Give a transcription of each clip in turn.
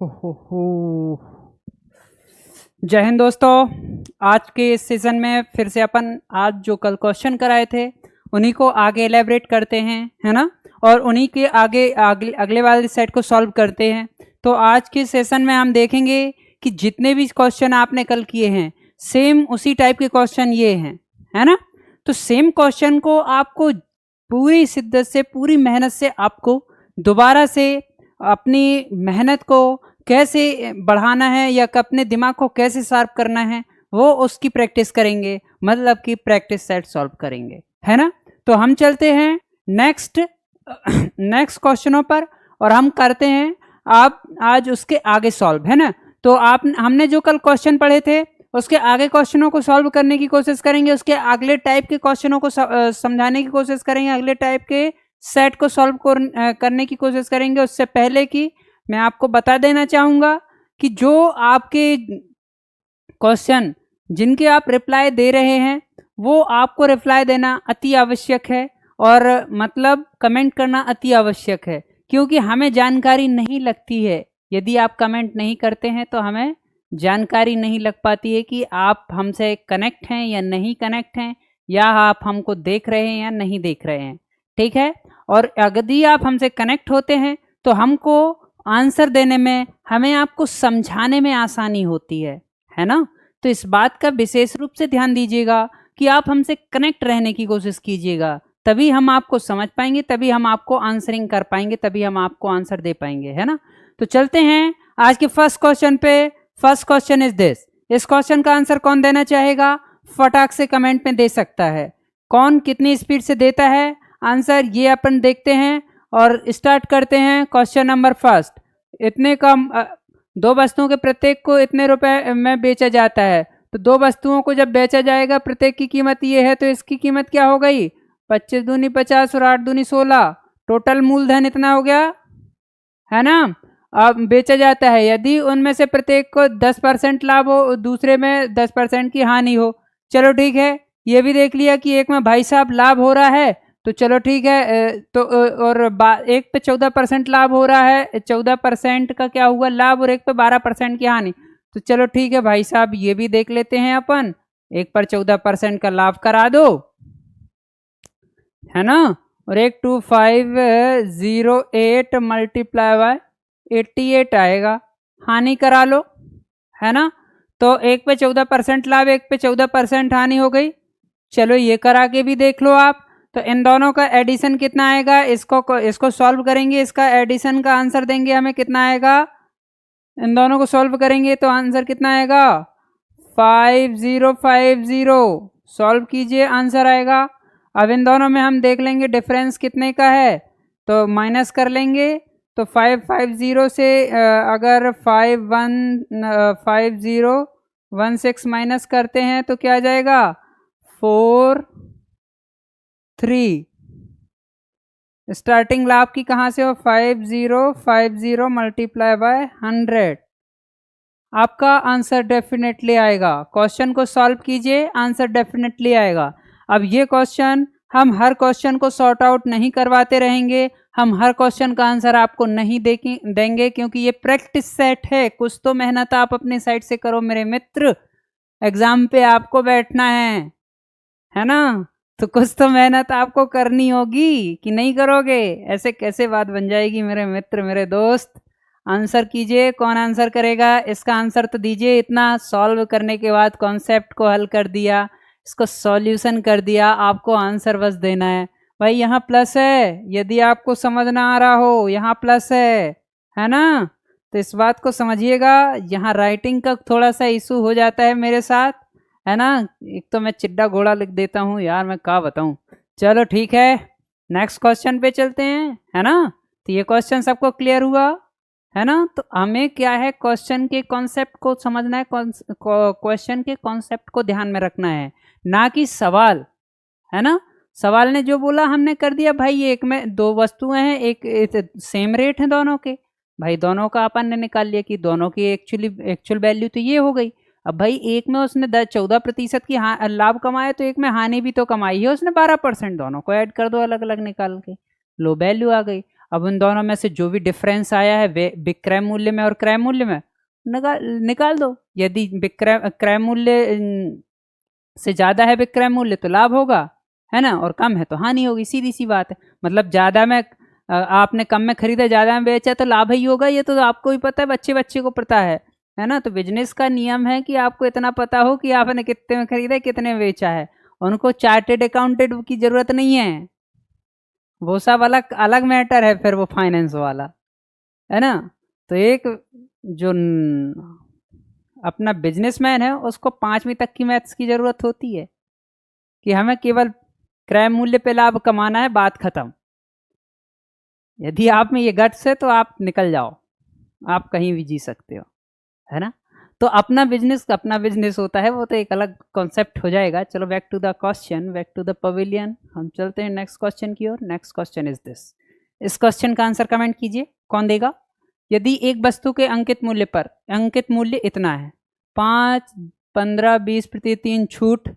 हो। जय हिंद दोस्तों। आज के इस सीजन में फिर से अपन आज जो कल क्वेश्चन कराए थे उन्हीं को आगे एलेबरेट करते हैं, है ना, और उन्हीं के आगे अगले वाले सेट को सॉल्व करते हैं। तो आज के सेशन में हम देखेंगे कि जितने भी क्वेश्चन आपने कल किए हैं सेम उसी टाइप के क्वेश्चन ये हैं, है ना। तो सेम क्वेश्चन को आपको पूरी शिद्दत से, पूरी मेहनत से आपको दोबारा से अपनी मेहनत को कैसे बढ़ाना है या अपने दिमाग को कैसे शार्प करना है वो उसकी प्रैक्टिस करेंगे, मतलब कि प्रैक्टिस सेट सॉल्व करेंगे, है ना। तो हम चलते हैं नेक्स्ट क्वेश्चनों पर और हम करते हैं आप आज उसके आगे सॉल्व, है ना। तो हमने जो कल क्वेश्चन पढ़े थे उसके आगे क्वेश्चनों को सॉल्व करने की कोशिश करेंगे, उसके अगले टाइप के क्वेश्चनों को समझाने की कोशिश करेंगे, अगले टाइप के सेट को सॉल्व करने की कोशिश करेंगे। उससे पहले कि मैं आपको बता देना चाहूँगा कि जो आपके क्वेश्चन जिनके आप रिप्लाई दे रहे हैं वो आपको रिप्लाई देना अति आवश्यक है और मतलब कमेंट करना अति आवश्यक है, क्योंकि हमें जानकारी नहीं लगती है। यदि आप कमेंट नहीं करते हैं तो हमें जानकारी नहीं लग पाती है कि आप हमसे कनेक्ट हैं या नहीं कनेक्ट हैं, या आप हमको देख रहे हैं या नहीं देख रहे हैं, ठीक है। और यदि आप हमसे कनेक्ट होते हैं तो हमको आंसर देने में, हमें आपको समझाने में आसानी होती है ना। तो इस बात का विशेष रूप से ध्यान दीजिएगा कि आप हमसे कनेक्ट रहने की कोशिश कीजिएगा, तभी हम आपको समझ पाएंगे, तभी हम आपको आंसरिंग कर पाएंगे, तभी हम आपको आंसर दे पाएंगे, है ना। तो चलते हैं आज के फर्स्ट क्वेश्चन पे। First question is this. इस क्वेश्चन का आंसर कौन देना चाहेगा फटाक से कमेंट में दे सकता है। कौन कितनी स्पीड से देता है आंसर ये अपन देखते हैं और स्टार्ट करते हैं। Question number first. इतने कम दो वस्तुओं के प्रत्येक को इतने रुपए में बेचा जाता है, तो दो वस्तुओं को जब बेचा जाएगा प्रत्येक की कीमत ये है, तो इसकी कीमत क्या हो गई 25 दूनी 50 और 8 दूनी 16, टोटल मूलधन इतना हो गया, है ना। अब बेचा जाता है, यदि उनमें से प्रत्येक को 10% लाभ हो, दूसरे में 10% की हानि हो। चलो ठीक है, ये भी देख लिया कि एक में भाई साहब लाभ हो रहा है, तो चलो ठीक है। तो और एक पे 14% लाभ हो रहा है, 14% का क्या हुआ लाभ, और एक पे 12% की हानि। तो चलो ठीक है भाई साहब, ये भी देख लेते हैं अपन, एक पर 14% का लाभ करा दो, है ना, और एक 2508 मल्टीप्लाई बाय 88 आएगा, हानि करा लो, है ना। तो एक पे 14% लाभ, एक पे 14% हानि हो गई। चलो ये करा के भी देख लो आप। तो इन दोनों का एडिशन कितना आएगा, इसको सॉल्व करेंगे, इसका एडिशन का आंसर देंगे हमें कितना आएगा। इन दोनों को सॉल्व करेंगे तो आंसर कितना आएगा 5050। सॉल्व कीजिए, आंसर आएगा। अब इन दोनों में हम देख लेंगे डिफरेंस कितने का है, तो माइनस कर लेंगे। तो 550 से अगर 5016 माइनस करते हैं तो क्या आ जाएगा 43। स्टार्टिंग लाभ की कहाँ से हो 5050 मल्टीप्लाई बाय 100। आपका आंसर डेफिनेटली आएगा। क्वेश्चन को सॉल्व कीजिए, आंसर डेफिनेटली आएगा। अब ये क्वेश्चन हम हर क्वेश्चन को सॉर्ट आउट नहीं करवाते रहेंगे, हम हर क्वेश्चन का आंसर आपको नहीं देंगे, क्योंकि ये प्रैक्टिस सेट है। कुछ तो मेहनत आप अपने साइड से करो मेरे मित्र, एग्जाम पे आपको बैठना है ना। तो कुछ तो मेहनत आपको करनी होगी कि नहीं करोगे, ऐसे कैसे बात बन जाएगी मेरे मित्र, मेरे दोस्त। आंसर कीजिए, कौन आंसर करेगा, इसका आंसर तो दीजिए। इतना सॉल्व करने के बाद कॉन्सेप्ट को हल कर दिया, इसको सॉल्यूशन कर दिया, आपको आंसर बस देना है। भाई यहाँ प्लस है, यदि आपको समझ ना आ रहा हो यहाँ प्लस है ना। तो इस बात को समझिएगा। यहाँ राइटिंग का थोड़ा सा इशू हो जाता है मेरे साथ, है ना। एक तो मैं चिड्डा घोड़ा लिख देता हूँ यार, मैं क्या बताऊँ। चलो ठीक है, नेक्स्ट क्वेश्चन पे चलते हैं, है ना। तो ये क्वेश्चन सबको क्लियर हुआ, है ना। तो हमें क्या है, क्वेश्चन के कॉन्सेप्ट को समझना है, क्वेश्चन के कॉन्सेप्ट को ध्यान में रखना है, ना कि सवाल, है ना। सवाल ने जो बोला हमने कर दिया। भाई एक में दो वस्तुएं हैं, एक सेम रेट है दोनों के, भाई दोनों का अपन ने निकाल लिया कि दोनों की एक्चुअल वैल्यू तो ये हो गई। अब भाई एक में उसने 14% की लाभ कमाया, तो एक में हानि भी तो कमाई है उसने 12%, दोनों को ऐड कर दो अलग अलग निकाल के, लो वैल्यू आ गई। अब उन दोनों में से जो भी डिफरेंस आया है वे विक्रय मूल्य में और क्रय मूल्य में निकाल दो। यदि क्रय मूल्य से ज़्यादा है विक्रय मूल्य तो लाभ होगा, है ना, और कम है तो हानि होगी, सीधी सी बात है। मतलब ज़्यादा में आपने कम में खरीदा, ज़्यादा में बेचा तो लाभ ही होगा, ये तो आपको ही पता है, बच्चे बच्चे को पता है ना। तो बिजनेस का नियम है कि आपको इतना पता हो कि आपने कितने में खरीदा, कितने में बेचा है। उनको चार्टेड अकाउंटेंट की जरूरत नहीं है, वो सब अलग अलग मैटर है फिर वो फाइनेंस वाला, है ना। तो एक जो अपना बिजनेसमैन है उसको 5वीं तक की मैथ्स की जरूरत होती है कि हमें केवल क्रय मूल्य पे लाभ कमाना है, बात खत्म। यदि आप में ये गट्स है तो आप निकल जाओ, आप कहीं भी जी सकते हो, है ना। तो अपना बिजनेस होता है, वो तो एक अलग कॉन्सेप्ट हो जाएगा। चलो back to the question, back to the pavilion, हम चलते हैं नेक्स्ट क्वेश्चन की ओर। Next question is this. इस क्वेश्चन का आंसर कमेंट कीजिए, कौन देगा। यदि एक वस्तु के अंकित मूल्य इतना है, 5, 15, 20% छूट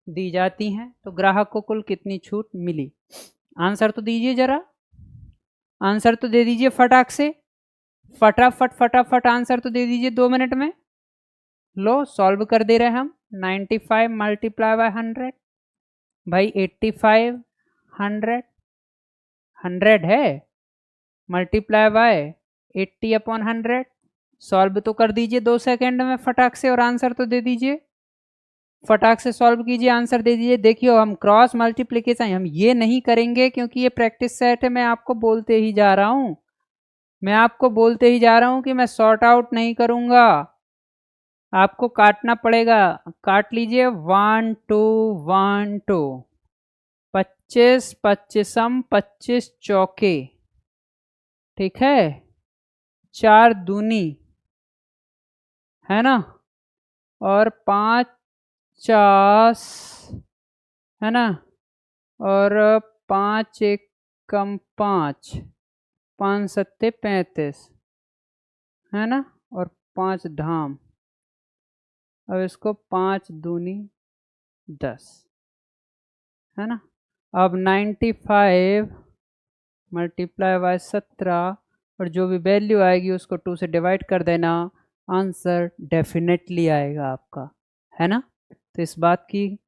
दी जाती हैं, तो ग्राहक को कुल कितनी छूट मिली। आंसर तो दीजिए जरा, आंसर तो दे दीजिए फटाक से, फटाफट आंसर तो दे दीजिए 2 मिनट में। लो सॉल्व कर दे रहे हैं हम। 95 मल्टीप्लाई बाय 100 भाई 85, 100 है मल्टीप्लाई बाय 80/100। सॉल्व तो कर दीजिए 2 सेकंड में फटाक से, और आंसर तो दे दीजिए, फटाक से सॉल्व कीजिए, आंसर दे दीजिए। देखिए हम क्रॉस मल्टीप्लिकेशन हम ये नहीं करेंगे क्योंकि ये प्रैक्टिस सेट है, मैं आपको बोलते ही जा रहा हूँ, कि मैं सॉर्ट आउट नहीं करूँगा, आपको काटना पड़ेगा। काट लीजिए 1 2 1 2, 25 25 25 चौके, ठीक है, 4 दूनी, है ना, और 50, है ना, और 5 एकम 5, 5 सत्ते 35, है ना, और 5 धाम। अब इसको 5 दूनी 10, है ना। अब 95 मल्टीप्लाई बाय 17, और जो भी वैल्यू आएगी उसको 2 से डिवाइड कर देना, आंसर डेफिनेटली आएगा आपका, है ना। तो इस बात की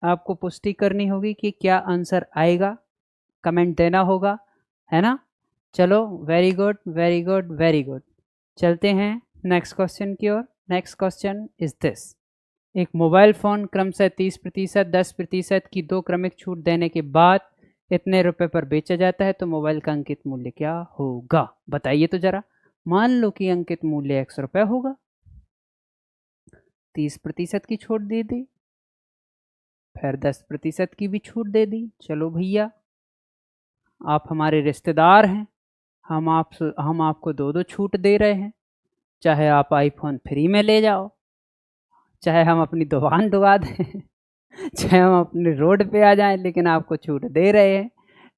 आपको पुष्टि करनी होगी कि क्या आंसर आएगा, कमेंट देना होगा, है ना। चलो very good very good very good, चलते हैं नेक्स्ट क्वेश्चन की ओर। Next question is this. एक मोबाइल फ़ोन क्रमशः 30%, 10% की 2 क्रमिक छूट देने के बाद इतने रुपए पर बेचा जाता है, तो मोबाइल का अंकित मूल्य क्या होगा, बताइए तो जरा। मान लो कि अंकित मूल्य 100 रुपये होगा, 30% की छूट दे दी, फिर 10% की भी छूट दे दी। चलो भैया आप हमारे रिश्तेदार हैं, हम आपको 2 छूट दे रहे हैं, चाहे आप आईफोन फ्री में ले जाओ, चाहे हम अपनी दुकान डुबा दें चाहे हम अपने रोड पे आ जाएं, लेकिन आपको छूट दे रहे हैं,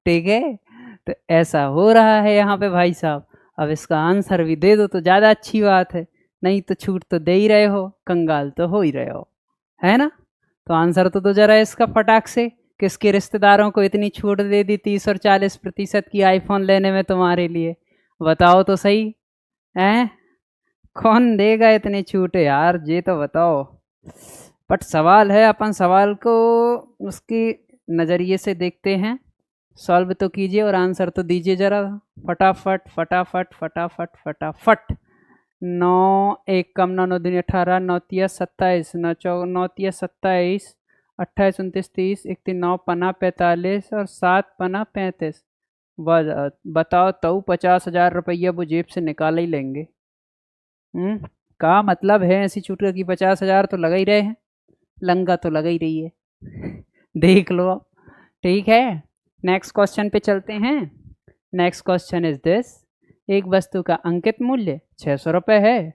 ठीक है। तो ऐसा हो रहा है यहाँ पे भाई साहब। अब इसका आंसर भी दे दो तो ज़्यादा अच्छी बात है, नहीं तो छूट तो दे ही रहे हो, कंगाल तो हो ही रहे हो, है ना। तो आंसर तो जरा इसका फटाक से, किसके रिश्तेदारों को इतनी छूट दे दी 30 और 40% की आईफोन लेने में तुम्हारे लिए, बताओ तो सही, हैं, कौन देगा इतनी छूट यार, ये तो बताओ। बट सवाल है, अपन सवाल को उसके नज़रिए से देखते हैं, सॉल्व तो कीजिए और आंसर तो दीजिए जरा, फटाफट फटाफट फटाफट फटाफट। 9 1 कम 9 9 दूनी 18, 9 तिया 27, 9 तिया 27, 28 29 30, 1 3 9 पना 45 और 7 पना 35। बताओ तो 50,000 रुपया वो जेब से निकाल ही लेंगे। का मतलब है ऐसी छूट की 50,000 तो लगा ही रहे हैं, लंगा तो लगा ही रही है देख लो अब, ठीक है। नेक्स्ट क्वेश्चन पे चलते हैं। Next question is this. एक वस्तु का अंकित मूल्य 600 रुपये है,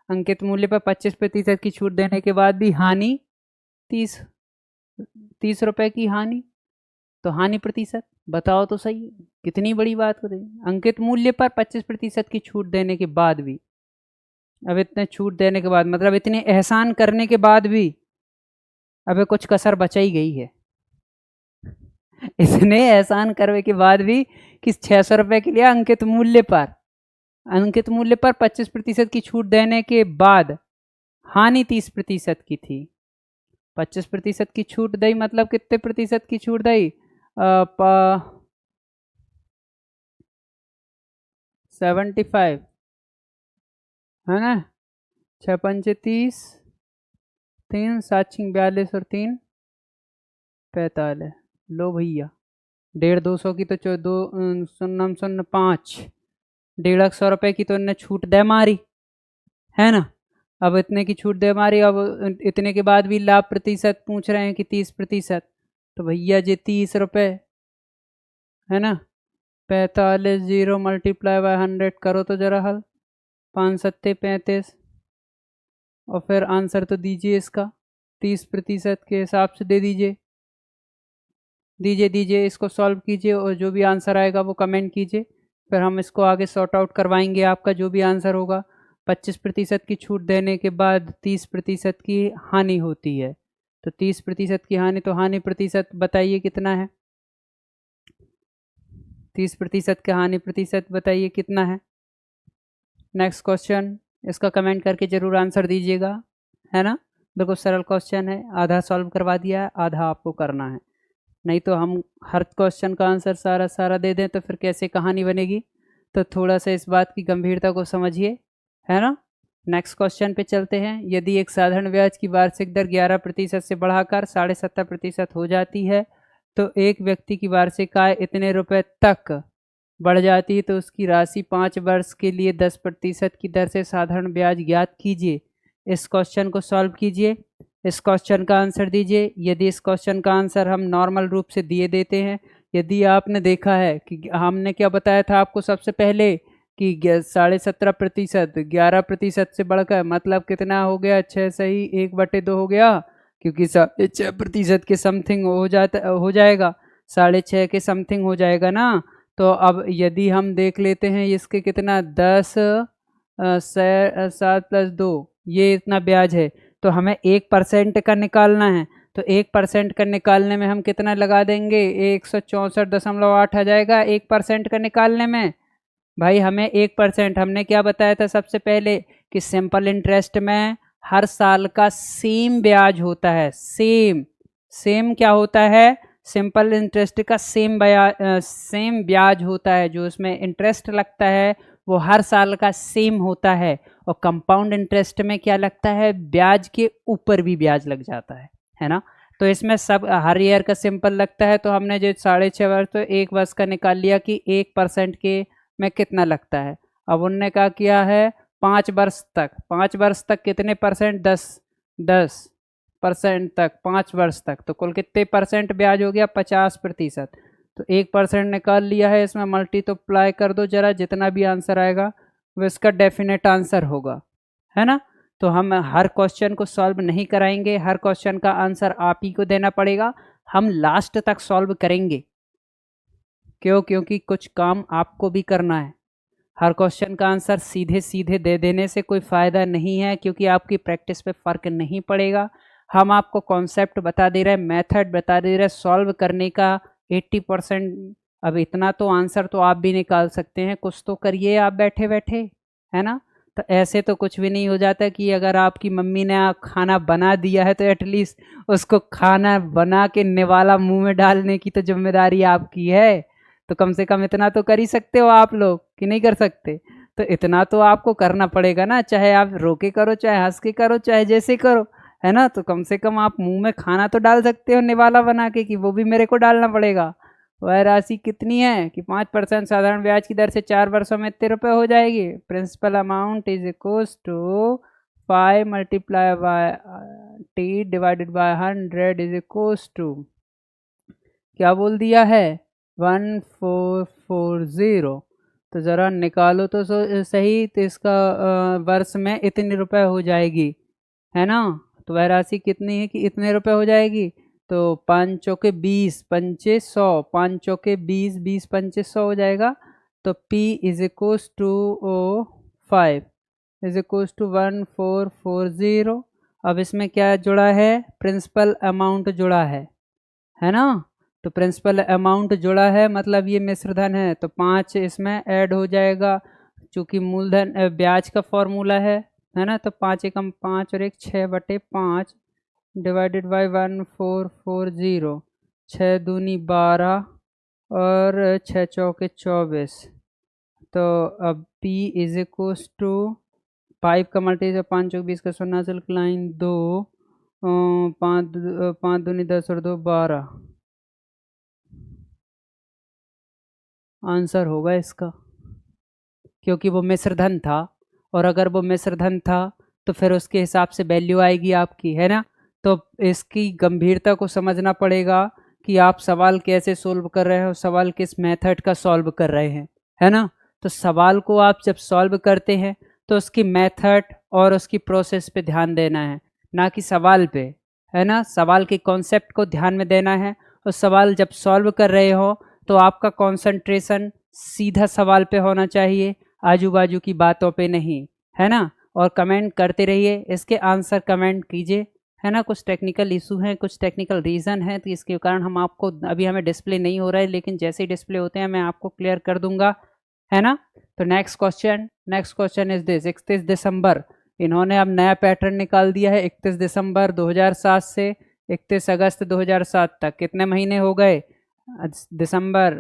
अंकित मूल्य पर 25% की छूट देने के बाद भी हानि 30 रुपये की हानि, तो हानि प्रतिशत बताओ तो सही, कितनी बड़ी बात हो रही। अंकित मूल्य पर 25% की छूट देने के बाद भी, अब इतने छूट देने के बाद मतलब इतने एहसान करने के बाद भी अबे कुछ कसर बचा ही गई है, इतने एहसान करने के बाद भी कि 600 रुपये के लिए अंकित मूल्य पर 25% की छूट देने के बाद हानि 30% की थी। 25% की छूट दी मतलब कितने प्रतिशत की छूट दी? 75 है ना। 6 पंचे 30, 3 7 छिंग 42 और 3 45। लो भैया 150 200 की तो दो 0.05 150 रुपये की तो इनने छूट दे मारी है ना। अब इतने की छूट दे मारी, अब इतने के बाद भी लाभ प्रतिशत पूछ रहे हैं कि 30%, तो भैया जी 30 रुपये है ना। 45 0 मल्टीप्लाई बाय 100 करो तो जरा हल, 5 सत्ते 35 और फिर आंसर तो दीजिए इसका 30% के हिसाब से दे दीजिए। दीजिए इसको सॉल्व कीजिए और जो भी आंसर आएगा वो कमेंट कीजिए, फिर हम इसको आगे सॉर्ट आउट करवाएंगे। आपका जो भी आंसर होगा 25% की छूट देने के बाद 30% की हानि होती है, तो 30% की हानि, तो हानि प्रतिशत बताइए कितना है? 30% का हानि प्रतिशत बताइए कितना है? नेक्स्ट क्वेश्चन, इसका कमेंट करके ज़रूर आंसर दीजिएगा, है ना। बिल्कुल सरल क्वेश्चन है, आधा सॉल्व करवा दिया है, आधा आपको करना है। नहीं तो हम हर क्वेश्चन का आंसर सारा दे दें तो फिर कैसे कहानी बनेगी। तो थोड़ा सा इस बात की गंभीरता को समझिए, है ना। नेक्स्ट क्वेश्चन पे चलते हैं। यदि एक साधारण ब्याज की वार्षिक दर 11% से बढ़ाकर 70.5% हो जाती है तो एक व्यक्ति की वार्षिक आय इतने रुपए तक बढ़ जाती है, तो उसकी राशि 5 वर्ष के लिए 10% की दर से साधारण ब्याज ज्ञात कीजिए। इस क्वेश्चन को सॉल्व कीजिए, इस क्वेश्चन का आंसर दीजिए। यदि इस क्वेश्चन का आंसर हम नॉर्मल रूप से दिए देते हैं, यदि आपने देखा है कि हमने क्या बताया था आपको सबसे पहले कि 17.5% 11% से बढ़कर मतलब कितना हो गया? 6 सही 1/2 हो गया, क्योंकि 6% के समथिंग हो जाएगा, 6.5 के समथिंग हो जाएगा ना। तो अब यदि हम देख लेते हैं इसके कितना 10 7 + 2 ये इतना ब्याज है, तो हमें 1% का निकालना है। तो 1% का निकालने में हम कितना लगा देंगे? 164.8 आ जाएगा 1% का निकालने में। भाई हमें 1%, हमने क्या बताया था सबसे पहले कि सिंपल इंटरेस्ट में हर साल का सेम ब्याज होता है। सेम क्या होता है? सिंपल इंटरेस्ट का सेम ब्याज होता है, जो उसमें इंटरेस्ट लगता है वो हर साल का सेम होता है। और कंपाउंड इंटरेस्ट में क्या लगता है? ब्याज के ऊपर भी ब्याज लग जाता है ना। तो इसमें सब हर ईयर का सिंपल लगता है, तो हमने जो 6.5 वर्ष तो 1 वर्ष का निकाल लिया कि 1% के में कितना लगता है। अब उनने क्या किया है 5 वर्ष तक कितने परसेंट? 10% तक 5 वर्ष तक, तो कुल कितने परसेंट ब्याज हो गया? 50%। तो 1% निकाल लिया है, इसमें मल्टीप्लाई कर दो जरा, जितना भी आंसर आएगा वो इसका डेफिनेट आंसर होगा, है ना। तो हम हर क्वेश्चन को सॉल्व नहीं कराएंगे, हर क्वेश्चन का आंसर आप ही को देना पड़ेगा। हम लास्ट तक सॉल्व करेंगे, क्यों? क्योंकि कुछ काम आपको भी करना है। हर क्वेश्चन का आंसर सीधे दे देने से कोई फ़ायदा नहीं है, क्योंकि आपकी प्रैक्टिस पे फ़र्क नहीं पड़ेगा। हम आपको कॉन्सेप्ट बता दे रहे हैं, मेथड बता दे रहे हैं सॉल्व करने का 80%। अब इतना तो आंसर तो आप भी निकाल सकते हैं, कुछ तो करिए आप बैठे बैठे, है ना। तो ऐसे तो कुछ भी नहीं हो जाता कि अगर आपकी मम्मी ने खाना बना दिया है तो एटलीस्ट उसको खाना बना के निवाला मुंह में डालने की तो जिम्मेदारी आपकी है। तो कम से कम इतना तो कर ही सकते हो आप लोग, कि नहीं कर सकते? तो इतना तो आपको करना पड़ेगा ना, चाहे आप रो के करो, चाहे हंस के करो, चाहे जैसे करो, है ना। तो कम से कम आप मुंह में खाना तो डाल सकते हो निवाला बना के, कि वो भी मेरे को डालना पड़ेगा। वह राशि कितनी है कि 5% साधारण ब्याज की दर से 4 वर्षों में इतने रुपये हो जाएगी। Principal amount is equals to 5 multiply by T divided by 100 is equals to क्या बोल दिया है? 1440। तो ज़रा निकालो तो सही, तो इसका वर्ष में इतने रुपए हो जाएगी, है ना। तो वह राशि कितनी है कि इतने रुपए हो जाएगी। तो 5 चौके 20 पंचे 100, 5 चौके 20 20 पंचे 100 हो जाएगा। तो P is equals to 5 is equals to 1440। अब इसमें क्या जुड़ा है? प्रिंसिपल अमाउंट जुड़ा है ना। तो प्रिंसिपल अमाउंट जुड़ा है मतलब ये मिश्र धन है, तो 5 इसमें ऐड हो जाएगा, चूँकि मूलधन ब्याज का फॉर्मूला है ना। तो 5 एकम 5 और 1 6/5 डिवाइडेड बाई 1440, 6 दूनी 12 और 6 चौके 24। तो अब P इज इक्वस टू 5 का मल्टीप्लाई 5 चौक 20 का 0 सिल्क लाइन 2, 5 दूनी 10 और 2 12 आंसर होगा इसका, क्योंकि वो मिश्र धन था, और अगर वो मिश्र धन था तो फिर उसके हिसाब से वैल्यू आएगी आपकी, है ना। तो इसकी गंभीरता को समझना पड़ेगा कि आप सवाल कैसे सोल्व कर रहे हो, सवाल किस मेथड का सॉल्व कर रहे हैं, है ना। तो सवाल को आप जब सॉल्व करते हैं तो उसकी मेथड और उसकी प्रोसेस पे ध्यान देना है, ना कि सवाल पे, है ना। सवाल के कॉन्सेप्ट को ध्यान में देना है, और सवाल जब सॉल्व कर रहे हो तो आपका कंसंट्रेशन सीधा सवाल पे होना चाहिए, आजू बाजू की बातों पे नहीं, है ना। और कमेंट करते रहिए, इसके आंसर कमेंट कीजिए, है ना। कुछ टेक्निकल इशू हैं, कुछ टेक्निकल रीज़न है, तो इसके कारण हम आपको अभी हमें डिस्प्ले नहीं हो रहा है, लेकिन जैसे ही डिस्प्ले होते हैं मैं आपको क्लियर कर दूंगा, है ना। तो नेक्स्ट क्वेश्चन इज दिस। 31 दिसंबर इन्होंने अब नया पैटर्न निकाल दिया है। 31 दिसंबर 2007 से 31 अगस्त 2007 तक कितने महीने हो गए? दिसंबर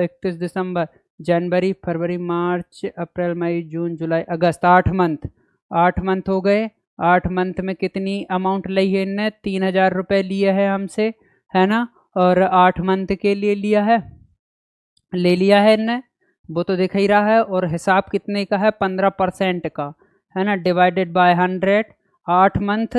31 दिसंबर, जनवरी, फरवरी, मार्च, अप्रैल, मई, जून, जुलाई, अगस्त, 8 मंथ हो गए। 8 मंथ में कितनी अमाउंट ली है इनने? 3000 रुपये लिए है हमसे, है ना। और 8 मंथ के लिए ले लिया है इनने, वो तो दिख ही रहा है। और हिसाब कितने का है? 15% का, है ना, डिवाइडेड बाय 100। 8 मंथ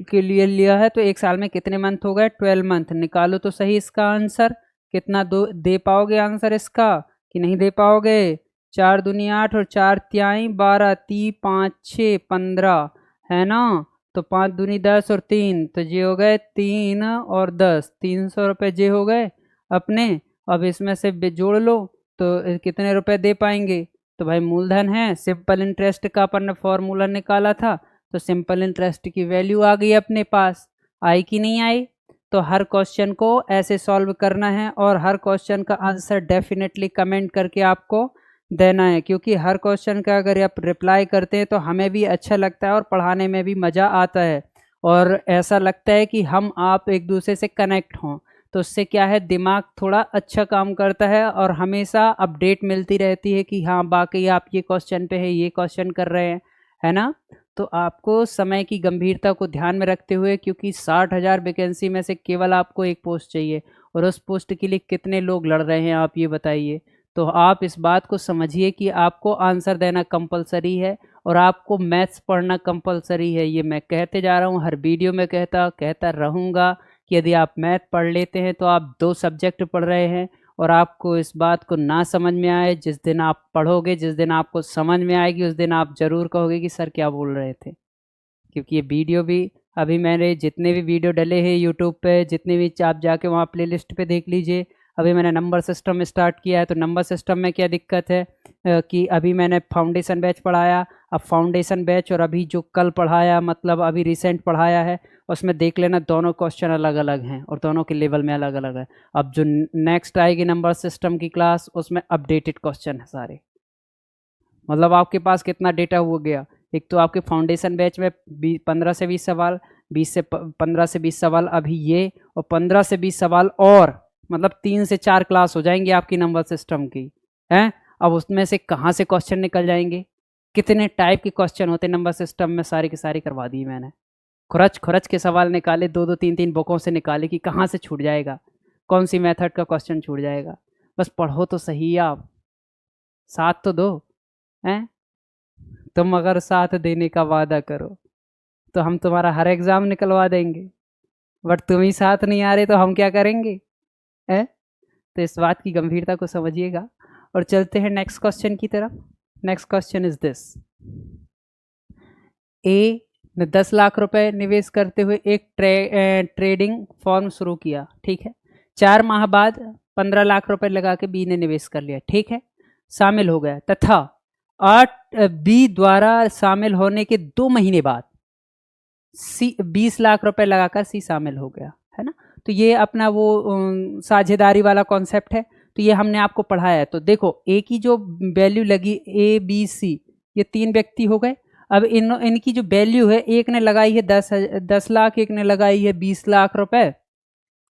के लिए लिया है, तो एक साल में कितने मंथ हो गए? 12 मंथ। निकालो तो सही इसका आंसर, कितना दे पाओगे आंसर इसका कि नहीं दे पाओगे? 4 दूनी 8 और 4 तिहाई 12, 3 5 6 15, है ना। तो 5 दूनी 10 और 3, तो ये हो गए 3 और 10, 300 रुपये जे हो गए अपने। अब इसमें से जोड़ लो तो कितने रुपए दे पाएंगे? तो भाई मूलधन है, सिंपल इंटरेस्ट का अपन ने फॉर्मूला निकाला था, तो सिंपल इंटरेस्ट की वैल्यू आ गई अपने पास। आई कि नहीं आई? तो हर क्वेश्चन को ऐसे सॉल्व करना है, और हर क्वेश्चन का आंसर डेफिनेटली कमेंट करके आपको देना है, क्योंकि हर क्वेश्चन का अगर आप रिप्लाई करते हैं तो हमें भी अच्छा लगता है और पढ़ाने में भी मज़ा आता है, और ऐसा लगता है कि हम आप एक दूसरे से कनेक्ट हों। तो उससे क्या है, दिमाग थोड़ा अच्छा काम करता है और हमेशा अपडेट मिलती रहती है कि हाँ बाकी आप ये क्वेश्चन पे है, ये क्वेश्चन कर रहे हैं, है ना। तो आपको समय की गंभीरता को ध्यान में रखते हुए, क्योंकि 60,000 वैकेंसी में से केवल आपको एक पोस्ट चाहिए, और उस पोस्ट के लिए कितने लोग लड़ रहे हैं आप ये बताइए। तो आप इस बात को समझिए कि आपको आंसर देना कंपलसरी है, और आपको मैथ्स पढ़ना कंपलसरी है। ये मैं कहते जा रहा हूँ, हर वीडियो में कहता रहूँगा कि यदि आप मैथ पढ़ लेते हैं तो आप 2 सब्जेक्ट पढ़ रहे हैं। और आपको इस बात को ना समझ में आए, जिस दिन आप पढ़ोगे, जिस दिन आपको समझ में आएगी, उस दिन आप ज़रूर कहोगे कि सर क्या बोल रहे थे। क्योंकि ये वीडियो भी, अभी मैंने जितने भी वीडियो डले हैं यूट्यूब पे, जितने भी आप जाके वहाँ प्लेलिस्ट पे देख लीजिए। अभी मैंने नंबर सिस्टम स्टार्ट किया है, तो नंबर सिस्टम में क्या दिक्कत है कि अभी मैंने फाउंडेशन बैच पढ़ाया, अब फाउंडेशन बैच और अभी जो कल पढ़ाया, मतलब अभी रिसेंट पढ़ाया है, उसमें देख लेना दोनों क्वेश्चन अलग अलग हैं और दोनों के लेवल में अलग अलग है। अब जो नेक्स्ट आएगी नंबर सिस्टम की क्लास, उसमें अपडेटेड क्वेश्चन है सारे। मतलब आपके पास कितना डेटा हो गया, एक तो आपके फाउंडेशन बैच में 15 से 20 सवाल, 15 से 20 सवाल अभी ये, और 15 से 20 सवाल और, मतलब 3 से 4 क्लास हो जाएंगी आपकी नंबर सिस्टम की, हैं। अब उसमें से कहाँ से क्वेश्चन निकल जाएंगे, कितने टाइप के क्वेश्चन होते हैं नंबर सिस्टम में, सारी की सारी करवा दी मैंने। खुरच के सवाल निकाले, 2-2 3-3 बुकों से निकाले कि कहाँ से छूट जाएगा, कौन सी मेथड का क्वेश्चन छूट जाएगा। बस पढ़ो तो सही, आप साथ तो दो, हैं। तुम अगर साथ देने का वादा करो तो हम तुम्हारा हर एग्ज़ाम निकलवा देंगे, बट तुम ही साथ नहीं आ रहे तो हम क्या करेंगे, हैं। तो इस बात की गंभीरता को समझिएगा, और चलते हैं नेक्स्ट क्वेश्चन की तरफ। Next question is this. A ने 10 लाख रुपए निवेश करते हुए एक ट्रेडिंग फॉर्म शुरू किया, ठीक है। 4 माह बाद 15 लाख रुपए लगा के बी ने निवेश कर लिया, ठीक है, शामिल हो गया, तथा 8 बी द्वारा शामिल होने के 2 महीने बाद सी 20 लाख रुपए लगाकर सी शामिल हो गया, है ना। तो ये अपना वो साझेदारी वाला कॉन्सेप्ट है, तो ये हमने आपको पढ़ाया है। तो देखो ए की जो वैल्यू लगी ए बी सी, ये 3 व्यक्ति हो गए। अब इनकी जो वैल्यू है, एक ने लगाई है 10 लाख, एक ने लगाई है 20 लाख रुपए,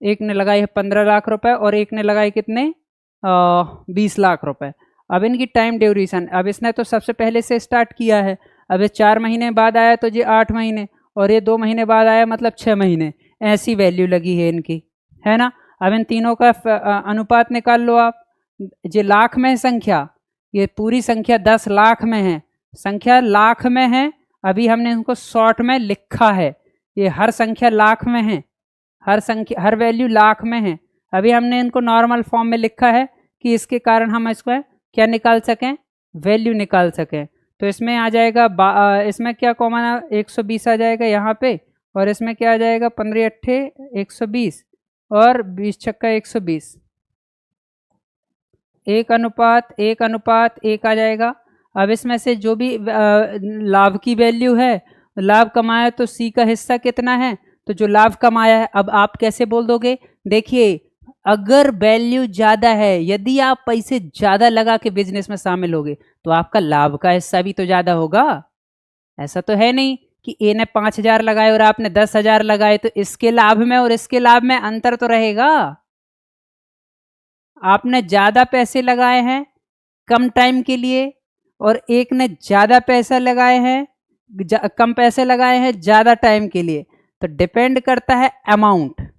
एक ने लगाई है 15 लाख रुपए और एक ने लगाई कितने 20 लाख रुपए। अब इनकी टाइम ड्यूरेशन, अब इसने तो सबसे पहले से स्टार्ट किया है, अब ये 4 महीने बाद आया तो ये 8 महीने, और ये 2 महीने बाद आया मतलब 6 महीने, ऐसी वैल्यू लगी है इनकी, है ना। अब इन तीनों का अनुपात निकाल लो आप। ये लाख में है संख्या, ये पूरी संख्या 10 लाख में है, संख्या लाख में है, अभी हमने इनको शॉर्ट में लिखा है, ये हर संख्या लाख में है, हर वैल्यू लाख में है। अभी हमने इनको नॉर्मल फॉर्म में लिखा है कि इसके कारण हम इसको क्या निकाल सकें, वैल्यू निकाल सकें। तो इसमें आ जाएगा इसमें क्या कॉमन 120 आ जाएगा यहाँ पे, और इसमें क्या आ जाएगा 15 अट्ठे 120 और 20 छक्का 120, 1:1:1 आ जाएगा। अब इसमें से जो भी लाभ की वैल्यू है, लाभ कमाया तो सी का हिस्सा कितना है, तो जो लाभ कमाया है, अब आप कैसे बोल दोगे, देखिए अगर वैल्यू ज्यादा है, यदि आप पैसे ज्यादा लगा के बिजनेस में शामिल होगे तो आपका लाभ का हिस्सा भी तो ज्यादा होगा। ऐसा तो है नहीं कि ए ने 5,000 लगाए और आपने 10,000 लगाए, तो इसके लाभ में और इसके लाभ में अंतर तो रहेगा। आपने ज्यादा पैसे लगाए हैं कम टाइम के लिए, और एक ने ज्यादा पैसा लगाए हैं कम पैसे लगाए हैं ज्यादा टाइम के लिए। तो डिपेंड करता है अमाउंट,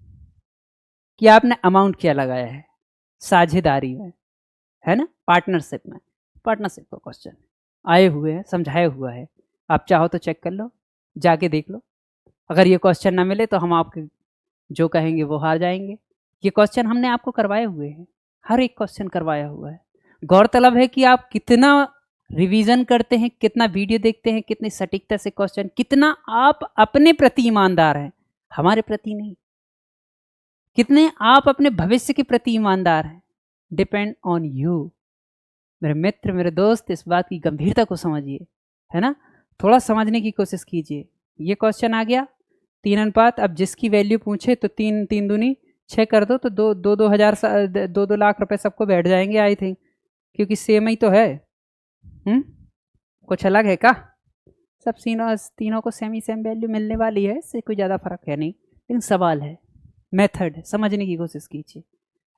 कि आपने अमाउंट क्या लगाया है साझेदारी में, है ना, पार्टनरशिप में। पार्टनरशिप का क्वेश्चन आए हुए हैं, समझाया हुआ है, आप चाहो तो चेक कर लो, जाके देख लो। अगर ये क्वेश्चन ना मिले तो हम आपके जो कहेंगे वो हार जाएंगे। ये क्वेश्चन हमने आपको करवाए हुए हैं, हर एक क्वेश्चन करवाया हुआ है। गौरतलब है कि आप कितना रिवीजन करते हैं, कितना वीडियो देखते हैं, कितनी सटीकता से क्वेश्चन, कितना आप अपने प्रति ईमानदार हैं, हमारे प्रति नहीं, कितने आप अपने भविष्य के प्रति ईमानदार हैं। Depend on you. मेरे मित्र, मेरे दोस्त, इस बात की गंभीरता को समझिए, है ना, थोड़ा समझने की कोशिश कीजिए। ये क्वेश्चन आ गया 3 अनुपात, अब जिसकी वैल्यू पूछे तो 3 3 दूनी 6 कर दो, तो 2 लाख रुपए सबको बैठ जाएंगे आई थिंक, क्योंकि सेम ही तो है। कुछ अलग है क्या? सब तीनों को सेम वैल्यू मिलने वाली है, इससे कोई ज़्यादा फर्क है नहीं, लेकिन सवाल है, मेथड है, समझने की कोशिश कीजिए,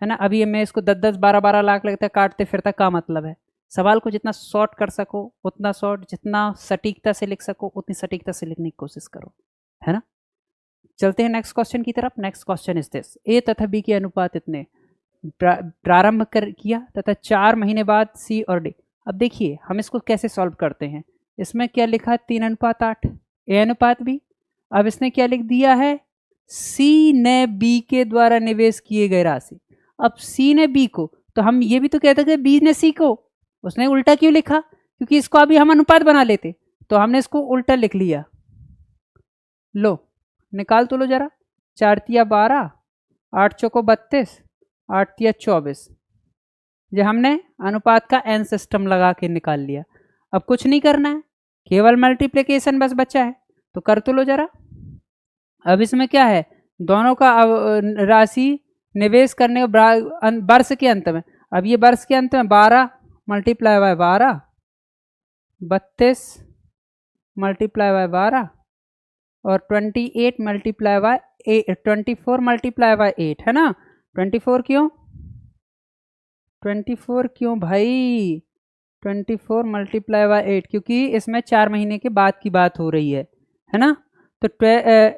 है ना। अभी मैं इसको 10-10 12-12 लाख लगता है काटते फिरता, का मतलब है सवाल को जितना शॉर्ट कर सको उतना शॉर्ट, जितना सटीकता से लिख सको उतनी सटीकता से लिखने की कोशिश करो, है ना। चलते हैं नेक्स्ट क्वेश्चन की तरफ। नेक्स्ट क्वेश्चन इज दिस, ए तथा बी के अनुपात इतने, प्रारंभ किया तथा 4 महीने बाद सी और डी। अब देखिए हम इसको कैसे सॉल्व करते हैं। इसमें क्या लिखा है 3:8, ए अनुपात बी। अब इसने क्या लिख दिया है, सी ने बी के द्वारा निवेश किए गए राशि। अब सी ने बी को, तो हम ये भी तो कहते थे बी ने सी को, उसने उल्टा क्यों लिखा, क्योंकि इसको अभी हम अनुपात बना लेते, तो हमने इसको उल्टा लिख लिया। लो निकाल तो लो जरा, 4 तिया 12, 8 चौको 32, 8 तिया 24, ये हमने अनुपात का एन सिस्टम लगा के निकाल लिया। अब कुछ नहीं करना है, केवल मल्टीप्लिकेशन बस बचा है, तो कर तो लो जरा। अब इसमें क्या है, दोनों का राशि निवेश करने वर्ष के अंत में, अब ये वर्ष के अंत में 12 मल्टीप्लाई बाय 12, 32 मल्टीप्लाई बाय 12 और 28 मल्टीप्लाई बाय 24 मल्टीप्लाई बाय 8, है ना। 24 क्यों भाई, 24 मल्टीप्लाई बाय 8, क्योंकि इसमें 4 महीने के बाद की बात हो रही है ना। तो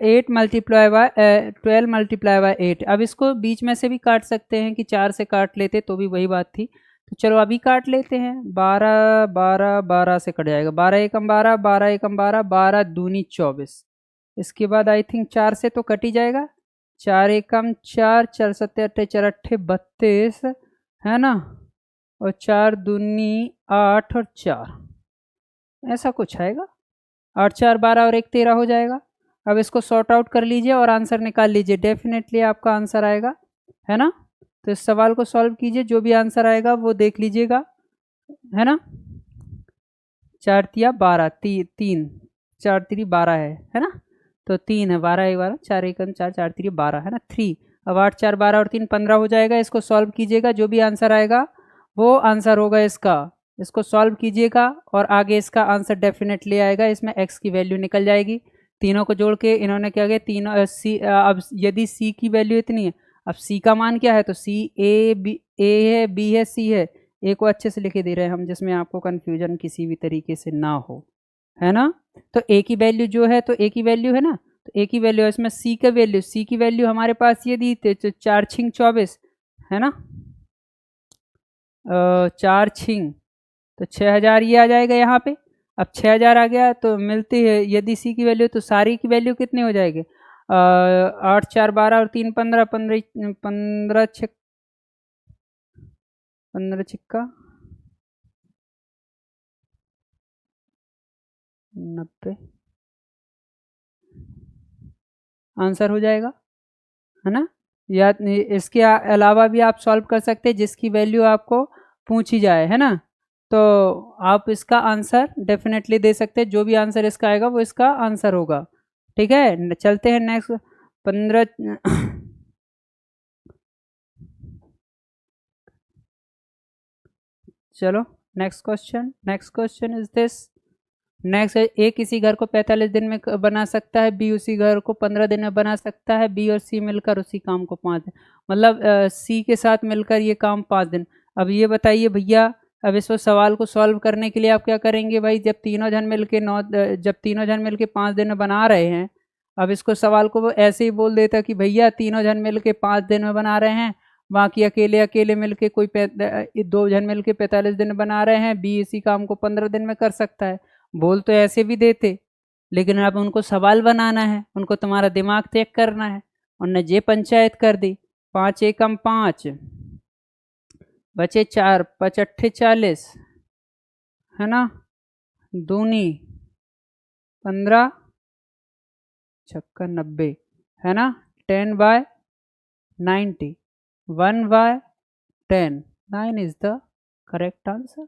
8 मल्टीप्लाई बाय 12 मल्टीप्लाई बाय 8। अब इसको बीच में से भी काट सकते हैं कि 4 से काट लेते तो भी वही बात थी, तो चलो अभी काट लेते हैं। 12 12 12 से कट जाएगा, 12 एकम 12, 12 एकम 12, 12 दूनी 24। इसके बाद आई थिंक 4 से तो कट ही जाएगा, 4 एकम 4, 4 सत्ते अट्ठे 4 अट्ठे 32, है ना, और 4 दूनी 8 और 4, ऐसा कुछ आएगा। 8 4 12 और 1 13 हो जाएगा। अब इसको सॉर्ट आउट कर लीजिए और आंसर निकाल लीजिए, डेफिनेटली आपका आंसर आएगा, है ना। तो इस सवाल को सॉल्व कीजिए, जो भी आंसर आएगा वो देख लीजिएगा, है ना। 4 तिया 12, 3 4 3 12 है ना, तो 3 है, 12 1 12, 4 1 4, 4 3 12, है ना, 3। अब 8 4 12 और 3 15 हो जाएगा। इसको सॉल्व कीजिएगा, जो भी आंसर आएगा वो आंसर होगा इसका। इसको सॉल्व कीजिएगा और आगे इसका आंसर डेफिनेटली आएगा। इसमें x की वैल्यू निकल जाएगी। तीनों को जोड़ के इन्होंने क्या किया, तीनों सी, अब यदि c की वैल्यू इतनी है, अब c का मान क्या है, तो c a है, b है, c है। a को अच्छे से लिखे दे रहे हैं हम, जिसमें आपको कन्फ्यूजन किसी भी तरीके से ना हो, है ना। तो a की वैल्यू जो है, तो a की वैल्यू है ना, तो a की वैल्यू है, इसमें c की वैल्यू हमारे पास ये दी थी, तो 4 छिंग 24 है ना, 4 छिंग तो 6000 ये आ जाएगा यहाँ पे। अब 6000 आ गया तो मिलती है यदि सी की वैल्यू, तो सारी की वैल्यू कितनी हो जाएगी, 8 4 12 और 3 15 15 15 छिक्का 90 आंसर हो जाएगा, है ना। या इसके अलावा भी आप सॉल्व कर सकते हैं, जिसकी वैल्यू आपको पूछी जाए, है ना। तो आप इसका आंसर डेफिनेटली दे सकते हैं, जो भी आंसर इसका आएगा वो इसका आंसर होगा। ठीक है, चलते हैं नेक्स्ट 15 चलो next question is this. Next है, ए किसी घर को 45 दिन में बना सकता है, बी उसी घर को 15 दिन में बना सकता है, बी और सी मिलकर उसी काम को 5 दिन, मतलब सी के साथ मिलकर ये काम 5 दिन। अब ये बताइए भैया, अब इस सवाल को सॉल्व करने के लिए आप क्या करेंगे भाई, जब तीनों जन मिल के 5 दिन में बना रहे हैं, अब इसको सवाल को वो ऐसे ही बोल देता कि भैया तीनों जन मिल के 5 दिन में बना रहे हैं, बाकी अकेले मिल के कोई 2 जन मिल के 45 दिन में बना रहे हैं, बी इसी काम को 15 दिन में कर सकता है। बोल तो ऐसे भी देते, लेकिन अब उनको सवाल बनाना है, उनको तुम्हारा दिमाग चेक करना है, उनने जे पंचायत कर दी। 5 एकम 5 बचे 4, 5 अट्ठे 40 है ना, दूनी 15 छक्का 90 है ना, 10/90 1/10 9 इज द करेक्ट आंसर।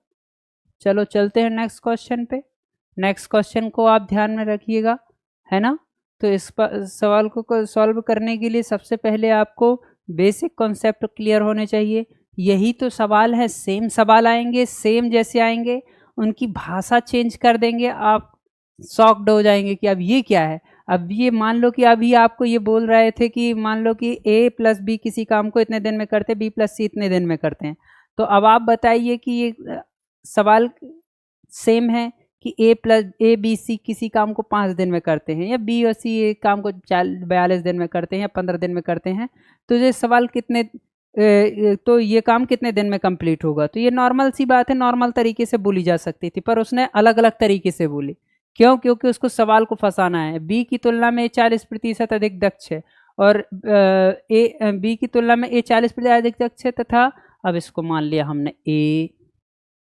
चलो चलते हैं नेक्स्ट क्वेश्चन पे। नेक्स्ट क्वेश्चन को आप ध्यान में रखिएगा, है ना। तो इस सवाल को सॉल्व करने के लिए सबसे पहले आपको बेसिक कॉन्सेप्ट क्लियर होने चाहिए। यही तो सवाल है, सेम सवाल आएंगे, सेम जैसे आएंगे, उनकी भाषा चेंज कर देंगे, आप शॉक्ड हो जाएंगे कि अब ये क्या है। अब ये मान लो कि अभी आपको ये बोल रहे थे कि मान लो कि a + b किसी काम को इतने दिन में करते, b + c इतने दिन में करते हैं, तो अब आप बताइए कि ये सवाल सेम है कि a b c किसी काम को 5 दिन में करते हैं, या b और c काम को 42 दिन में करते हैं या 15 दिन में करते हैं, तो ये सवाल कितने तो ये काम कितने दिन में कंप्लीट होगा। तो ये नॉर्मल सी बात है, नॉर्मल तरीके से बोली जा सकती थी, पर उसने अलग अलग तरीके से बोली। क्यों? क्योंकि उसको सवाल को फंसाना है। बी की तुलना में 40% अधिक दक्ष है, और बी की तुलना में ए 40% अधिक दक्ष है, तथा अब इसको मान लिया हमने ए,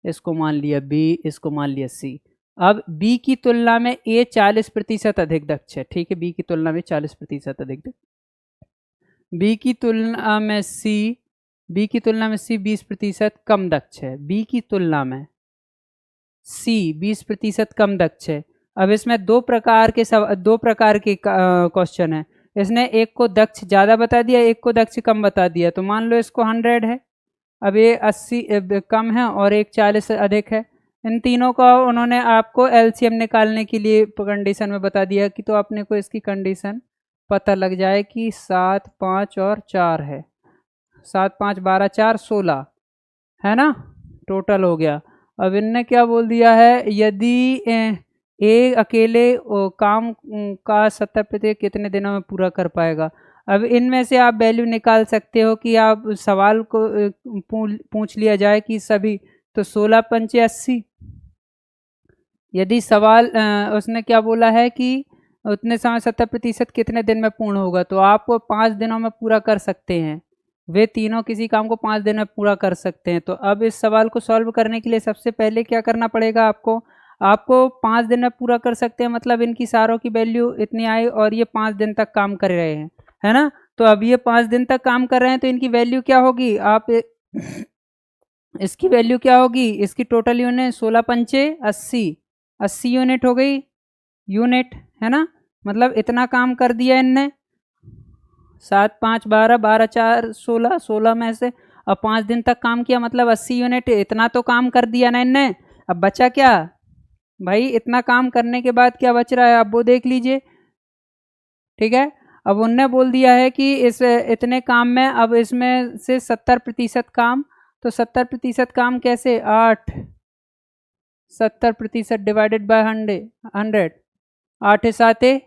इसको मान लिया बी, इसको मान लिया सी। अब बी की तुलना में ए 40% अधिक दक्ष है, ठीक है, बी की तुलना में 40% अधिक दक्ष, बी की तुलना में सी 20% कम दक्ष है, बी की तुलना में सी 20% कम दक्ष है। अब इसमें दो प्रकार के क्वेश्चन है, इसने एक को दक्ष ज़्यादा बता दिया, एक को दक्ष कम बता दिया। तो मान लो इसको 100 है, अब ये 80 कम है और एक 40 अधिक है। इन तीनों का उन्होंने आपको एलसीएम निकालने के लिए कंडीशन में बता दिया कि, तो अपने को इसकी कंडीशन पता लग जाए कि 7 5 और 4 है, 7 5 12 4 16 है ना, टोटल हो गया। अब इनने क्या बोल दिया है, यदि ए अकेले काम का 70% कितने दिनों में पूरा कर पाएगा। अब इनमें से आप वैल्यू निकाल सकते हो कि आप सवाल को पूछ लिया जाए कि सभी, तो 16 पंचे 80। यदि सवाल उसने क्या बोला है कि उतने समय 70% कितने दिन में पूर्ण होगा, तो आप 5 दिनों में पूरा कर सकते हैं। वे तीनों किसी काम को 5 दिन में पूरा कर सकते हैं। तो अब इस सवाल को सॉल्व करने के लिए सबसे पहले क्या करना पड़ेगा आपको 5 दिन में पूरा कर सकते हैं, मतलब इनकी सारों की वैल्यू इतनी आई और ये 5 दिन तक काम कर रहे हैं, है ना। तो अब ये 5 दिन तक काम कर रहे हैं, तो इनकी वैल्यू क्या होगी, आप इसकी वैल्यू क्या होगी, इसकी टोटल यूनिट 16 पंचे 80 यूनिट हो गई, यूनिट, है ना। मतलब इतना काम कर दिया इनने, 7 5 12, 12 4 16, 16 में से अब 5 दिन तक काम किया, मतलब 80 यूनिट। इतना तो काम कर दिया ना इनने। अब बचा क्या भाई? इतना काम करने के बाद क्या बच रहा है आप वो देख लीजिए। ठीक है, अब उनने बोल दिया है कि इस इतने काम में अब इसमें से 70% काम, तो 70% काम कैसे? 8, 70% डिवाइडेड बाय 100, 8 7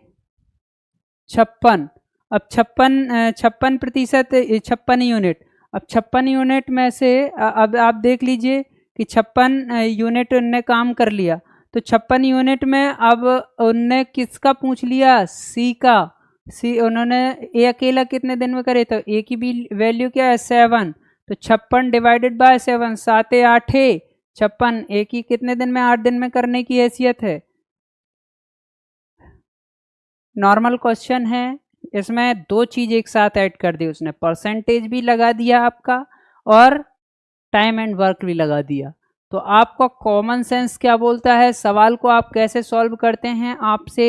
56। अब 56% 56 यूनिट। अब 56 यूनिट में से अब आप देख लीजिए कि 56 यूनिट उनने काम कर लिया, तो 56 यूनिट में अब उनने किसका पूछ लिया? सी का। सी उन्होंने ए अकेला कितने दिन में करे, तो ए की भी वैल्यू क्या है? 7। तो 56 डिवाइडेड बाय 7, 7 8 56, ए की कितने दिन में? 8 दिन में करने की हैसियत है। नॉर्मल क्वेश्चन है, इसमें दो चीज एक साथ ऐड कर दी उसने, परसेंटेज भी लगा दिया आपका और टाइम एंड वर्क भी लगा दिया। तो आपका कॉमन सेंस क्या बोलता है? सवाल को आप कैसे सॉल्व करते हैं, आपसे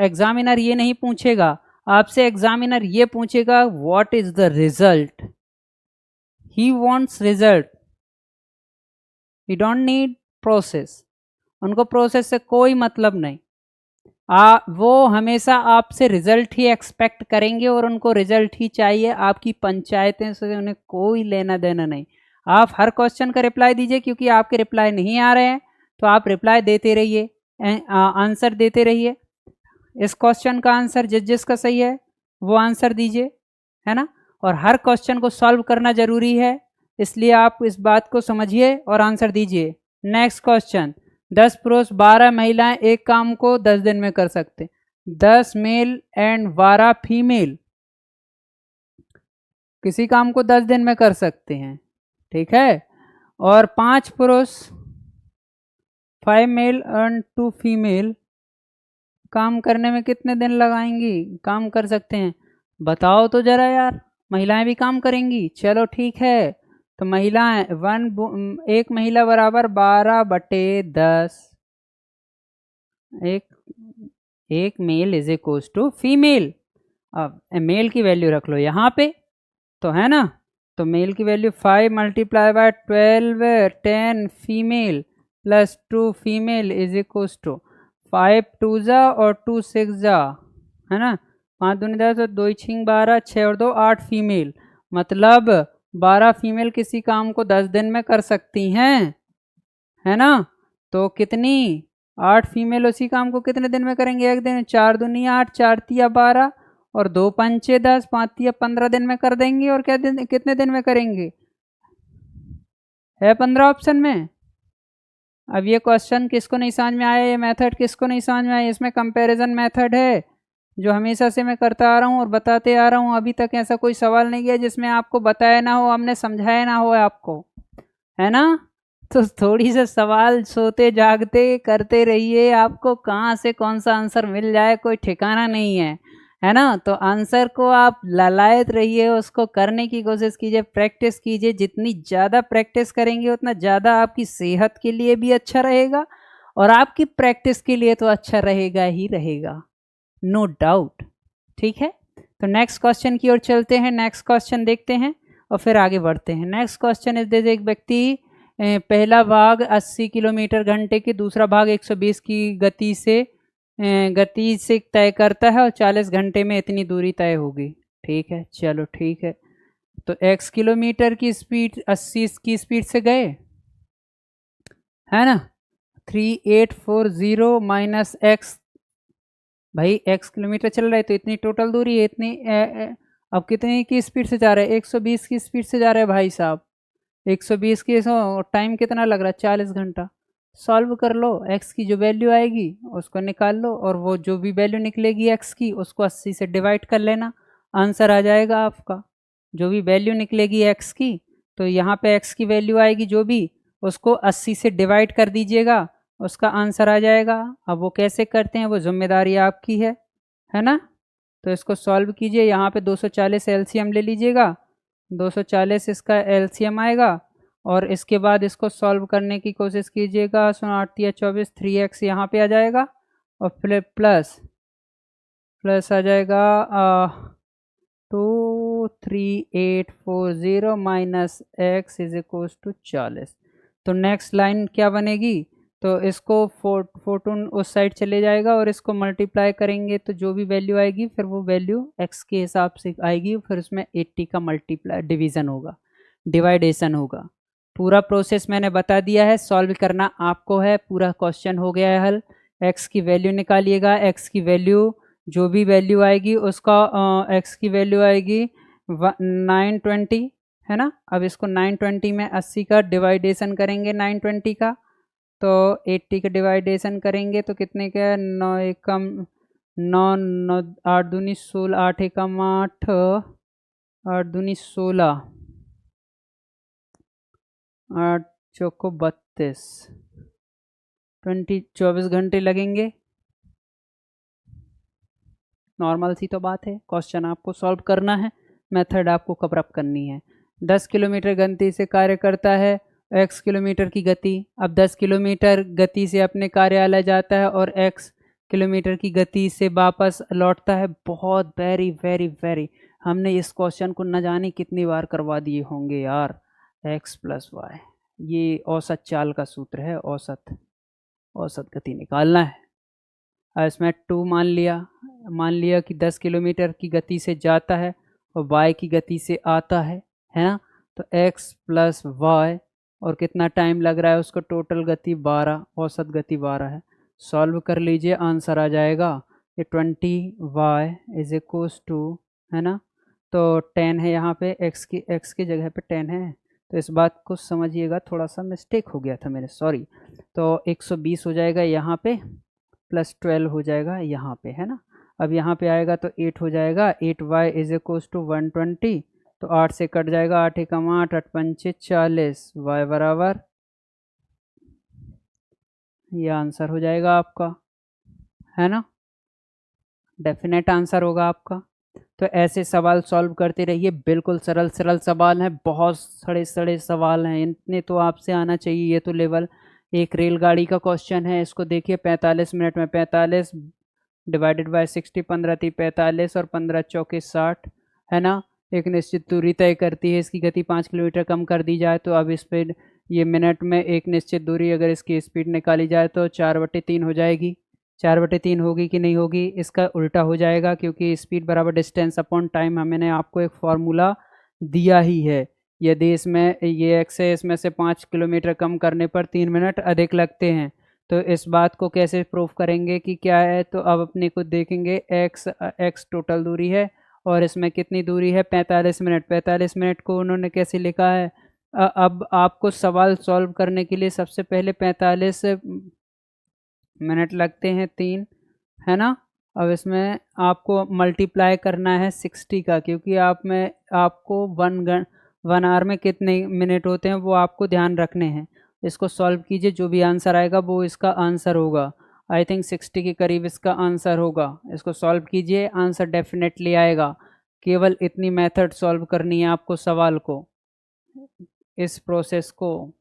एग्जामिनर ये नहीं पूछेगा, आपसे एग्जामिनर ये पूछेगा what is the result. He wants result, he don't need process. उनको प्रोसेस से कोई मतलब नहीं। वो हमेशा आपसे रिजल्ट ही एक्सपेक्ट करेंगे और उनको रिजल्ट ही चाहिए। आपकी पंचायतें से उन्हें कोई लेना देना नहीं। आप हर क्वेश्चन का रिप्लाई दीजिए, क्योंकि आपके रिप्लाई नहीं आ रहे हैं तो आप रिप्लाई देते रहिए, आंसर देते रहिए। इस क्वेश्चन का आंसर जिस जिसका सही है वो आंसर दीजिए, है ना। और हर क्वेश्चन को सॉल्व करना जरूरी है, इसलिए आप इस बात को समझिए और आंसर दीजिए। नेक्स्ट क्वेश्चन, 10 पुरुष 12 महिलाएं एक काम को 10 दिन में कर सकते। 10 मेल एंड 12 फीमेल किसी काम को 10 दिन में कर सकते हैं, ठीक है। और 5 पुरुष 5 मेल एंड 2 फीमेल काम करने में कितने दिन लगाएंगी? काम कर सकते हैं, बताओ तो जरा यार। महिलाएं भी काम करेंगी, चलो ठीक है। तो महिलाएं एक महिला बराबर 12/10, एक male is equals to female. अब मेल की वैल्यू रख लो यहाँ पे, तो है ना। तो मेल की value 5 multiply by 12 10 female plus 2 female is equals to 5 2 जा और 2 6 जा, है ना। 5 दूनी 10 और 2 6 12, 6 और 2 8 फीमेल। मतलब 12 फीमेल किसी काम को 10 दिन में कर सकती हैं, है ना। तो कितनी? 8 फीमेल उसी काम को कितने दिन में करेंगे? एक दिन। 4 दूनी 8, 4 तिया 12 और 2 पंचे 10, 5 तिया 15 दिन में कर देंगे। और क्या दिन, कितने दिन में करेंगे? है 15 ऑप्शन में। अब ये क्वेश्चन किसको नहीं समझ में आया, ये मेथड किसको नहीं समझ में आया? इसमें कंपैरिजन मेथड है जो हमेशा से मैं करता आ रहा हूँ और बताते आ रहा हूँ। अभी तक ऐसा कोई सवाल नहीं गया जिसमें आपको बताया ना हो, हमने समझाया ना हो आपको, है ना। तो थोड़ी से सवाल सोते जागते करते रहिए, आपको कहाँ से कौन सा आंसर मिल जाए कोई ठिकाना नहीं है ना। तो आंसर को आप लालायत रहिए, उसको करने की कोशिश कीजिए, प्रैक्टिस कीजिए। जितनी ज़्यादा प्रैक्टिस करेंगे उतना ज़्यादा आपकी सेहत के लिए भी अच्छा रहेगा और आपकी प्रैक्टिस के लिए तो अच्छा रहेगा ही रहेगा, नो डाउट। ठीक है, तो नेक्स्ट क्वेश्चन की ओर चलते हैं। नेक्स्ट क्वेश्चन देखते हैं और फिर आगे बढ़ते हैं। नेक्स्ट क्वेश्चन इज एक व्यक्ति पहला भाग 80 किलोमीटर घंटे की, दूसरा भाग 120 की गति से तय करता है और 40 घंटे में इतनी दूरी तय होगी। ठीक है, चलो ठीक है। तो x किलोमीटर की स्पीड 80 की स्पीड से गए, है ना। 3840 माइनस x, भाई x किलोमीटर चल रहा है तो इतनी टोटल दूरी है, इतनी अब कितनी की स्पीड से जा रहा है? 120 की स्पीड से जा रहा है भाई साहब। 120 की टाइम कितना लग रहा है? 40 घंटा। सॉल्व कर लो, x की जो वैल्यू आएगी उसको निकाल लो और वो जो भी वैल्यू निकलेगी x की उसको 80 से डिवाइड कर लेना, आंसर आ जाएगा आपका। जो भी वैल्यू निकलेगी x की, तो यहाँ पे x की वैल्यू आएगी जो भी, उसको 80 से डिवाइड कर दीजिएगा, उसका आंसर आ जाएगा। अब वो कैसे करते हैं वो जिम्मेदारी आपकी है ना। तो इसको सॉल्व कीजिए, यहाँ पे 240 एलसीएम ले लीजिएगा, 240 इसका एलसीएम आएगा और इसके बाद इसको सॉल्व करने की कोशिश कीजिएगा। 8 या 24, 3x यहाँ पे आ जाएगा और फिर प्लस आ जाएगा 23840 minus X is equal to 40। तो नेक्स्ट लाइन क्या बनेगी, तो इसको 14 उस साइड चले जाएगा और इसको मल्टीप्लाई करेंगे तो जो भी वैल्यू आएगी फिर वो वैल्यू x के हिसाब से आएगी, फिर उसमें 80 का मल्टीप्लाई डिवीज़न होगा, डिवाइडेशन होगा। पूरा प्रोसेस मैंने बता दिया है, सॉल्व करना आपको है। पूरा क्वेश्चन हो गया है हल। x की वैल्यू निकालिएगा, x की वैल्यू जो भी वैल्यू आएगी उसका x की वैल्यू आएगी 920 है ना। अब इसको 920 में 80 का डिवाइडेशन करेंगे 920 का, तो 80 का डिवाइडेशन करेंगे तो कितने का, 9 एकम 9 9 8 दूनी 16, 8 एकम 8 8 दूनी 16, 8 चौको 32, 24 घंटे लगेंगे। नॉर्मल सी तो बात है, क्वेश्चन आपको सॉल्व करना है, मेथड आपको कवर अप करनी है। 10 किलोमीटर गति से कार्य करता है, x किलोमीटर की गति। अब 10 किलोमीटर गति से अपने कार्यालय जाता है और x किलोमीटर की गति से वापस लौटता है। बहुत वेरी वेरी वेरी, हमने इस क्वेश्चन को न जाने कितनी बार करवा दिए होंगे यार। x प्लस वाई, ये औसत चाल का सूत्र है, औसत गति निकालना है। इसमें 2 मान लिया कि 10 किलोमीटर की गति से जाता है और y की गति से आता है ना। तो x प्लस वाई और कितना टाइम लग रहा है उसको, टोटल गति 12, औसत गति 12 है। सॉल्व कर लीजिए, आंसर आ जाएगा ये 20y इज इक्वल्स टू, है ना। तो 10 है यहाँ पे, x की जगह पे 10 है, तो इस बात को समझिएगा, थोड़ा सा मिस्टेक हो गया था मेरे, सॉरी। तो 120 हो जाएगा यहाँ पे, प्लस 12 हो जाएगा यहाँ पे, है ना। अब यहाँ पे आएगा तो 8 हो जाएगा, 8y इज इक्वल्स टू 120, तो 8 से कट जाएगा, 8 एकम 8, 8 पंचे 40, y बराबर, ये आंसर हो जाएगा आपका, है ना, डेफिनेट आंसर होगा आपका। तो ऐसे सवाल सॉल्व करते रहिए, बिल्कुल सरल सरल सवाल हैं, बहुत सड़े सड़े सवाल हैं, इतने तो आपसे आना चाहिए। ये तो लेवल एक रेलगाड़ी का क्वेश्चन है, इसको देखिए 45 मिनट में 45 डिवाइडेड बाय 60, 15 × 45 और 15 × 60, है ना। एक निश्चित दूरी तय करती है, इसकी गति 5 किलोमीटर कम कर दी जाए तो अब स्पीड, ये मिनट में एक निश्चित दूरी, अगर इसकी स्पीड निकाली जाए तो 4/3 हो जाएगी। 4/3 होगी कि नहीं होगी, इसका उल्टा हो जाएगा, क्योंकि स्पीड बराबर डिस्टेंस अपॉन टाइम, मैंने आपको एक फार्मूला दिया ही है। यदि इसमें ये x है, इसमें से 5 किलोमीटर कम करने पर 3 मिनट अधिक लगते हैं, तो इस बात को कैसे प्रूफ करेंगे कि क्या है। तो अब अपने को देखेंगे, x टोटल दूरी है और इसमें कितनी दूरी है, 45 मिनट। 45 मिनट को उन्होंने कैसे लिखा है, अब आपको सवाल सॉल्व करने के लिए सबसे पहले 45 मिनट लगते हैं 3, है ना। अब इसमें आपको मल्टीप्लाई करना है 60 का, क्योंकि आपको 1 आवर में कितने मिनट होते हैं वो आपको ध्यान रखने हैं। इसको सॉल्व कीजिए, जो भी आंसर आएगा वो इसका आंसर होगा। आई थिंक 60 के करीब इसका आंसर होगा। इसको सॉल्व कीजिए, आंसर डेफिनेटली आएगा। केवल इतनी मेथड सॉल्व करनी है आपको सवाल को, इस प्रोसेस को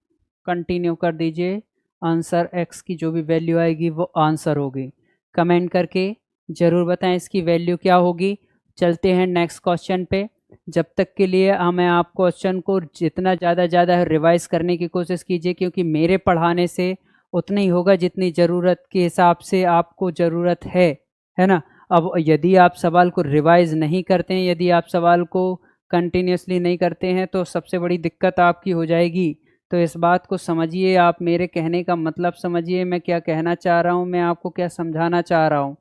कंटिन्यू कर दीजिए, आंसर x की जो भी वैल्यू आएगी वो आंसर होगी। कमेंट करके ज़रूर बताएं इसकी वैल्यू क्या होगी। चलते हैं नेक्स्ट क्वेश्चन पे। जब तक के लिए हमें आप क्वेश्चन को जितना ज़्यादा रिवाइज करने की कोशिश कीजिए, क्योंकि मेरे पढ़ाने से उतना ही होगा जितनी ज़रूरत के हिसाब से आपको ज़रूरत है ना। अब यदि आप सवाल को रिवाइज नहीं करते हैं, यदि आप सवाल को कंटिन्यूसली नहीं करते हैं, तो सबसे बड़ी दिक्कत आपकी हो जाएगी। तो इस बात को समझिए, आप मेरे कहने का मतलब समझिए, मैं क्या कहना चाह रहा हूँ, मैं आपको क्या समझाना चाह रहा हूँ।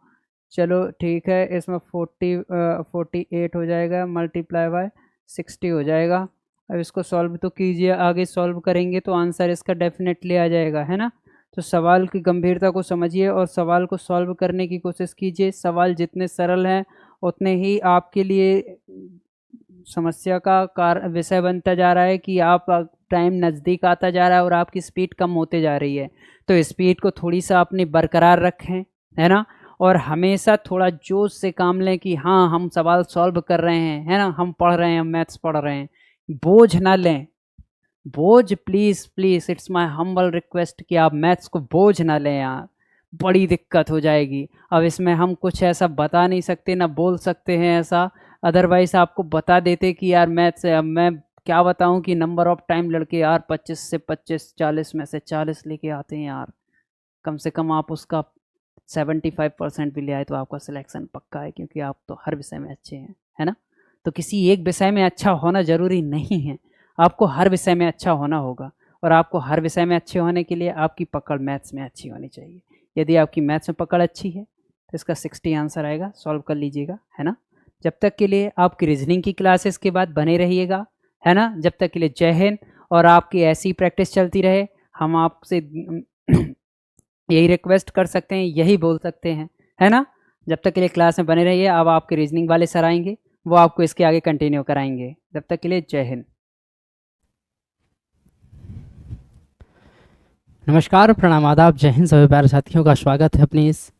चलो ठीक है, इसमें 48 हो जाएगा, मल्टीप्लाई बाय 60 हो जाएगा। अब इसको सॉल्व तो कीजिए, आगे सॉल्व करेंगे तो आंसर इसका डेफिनेटली आ जाएगा, है ना। तो सवाल की गंभीरता को समझिए और सवाल को सॉल्व करने की कोशिश कीजिए। सवाल जितने सरल हैं उतने ही आपके लिए समस्या का विषय बनता जा रहा है कि आप टाइम नज़दीक आता जा रहा है और आपकी स्पीड कम होते जा रही है। तो स्पीड को थोड़ी सा अपनी बरकरार रखें, है ना, और हमेशा थोड़ा जोश से काम लें कि हाँ हम सवाल सॉल्व कर रहे हैं, है ना, हम पढ़ रहे हैं, हम मैथ्स पढ़ रहे हैं। बोझ ना लें, बोझ, please please, it's my humble request कि आप मैथ्स को बोझ ना लें यार, बड़ी दिक्कत हो जाएगी। अब इसमें हम कुछ ऐसा बता नहीं सकते, ना बोल सकते हैं ऐसा अदरवाइज आपको बता देते कि यार मैथ्स मैं क्या बताऊं कि नंबर ऑफ टाइम लड़के यार 25 से 25 40 में से 40 लेके आते हैं यार। कम से कम आप उसका 75% भी ले आए तो आपका सिलेक्शन पक्का है, क्योंकि आप तो हर विषय में अच्छे हैं, है ना। तो किसी एक विषय में अच्छा होना ज़रूरी नहीं है, आपको हर विषय में अच्छा होना होगा। और आपको हर विषय में अच्छे होने के लिए आपकी पकड़ मैथ्स में अच्छी होनी चाहिए। यदि आपकी मैथ्स में पकड़ अच्छी है तो इसका 60 आंसर आएगा, सॉल्व कर लीजिएगा, है ना। जब तक के लिए आपकी रीजनिंग की क्लासेस के बाद बने रहिएगा, है ना। जब तक के लिए जय हिंद। और आपकी ऐसी प्रैक्टिस चलती रहे, हम आपसे यही रिक्वेस्ट कर सकते हैं, यही बोल सकते हैं, है ना। जब तक के लिए क्लास में बने रहिए। अब आपके रीजनिंग वाले सर आएंगे, वो आपको इसके आगे कंटिन्यू कराएंगे। जब तक के लिए जय हिंद। नमस्कार, प्रणाम, आदाब, जय हिंद। सभी प्यारे साथियों का स्वागत है अपनी इस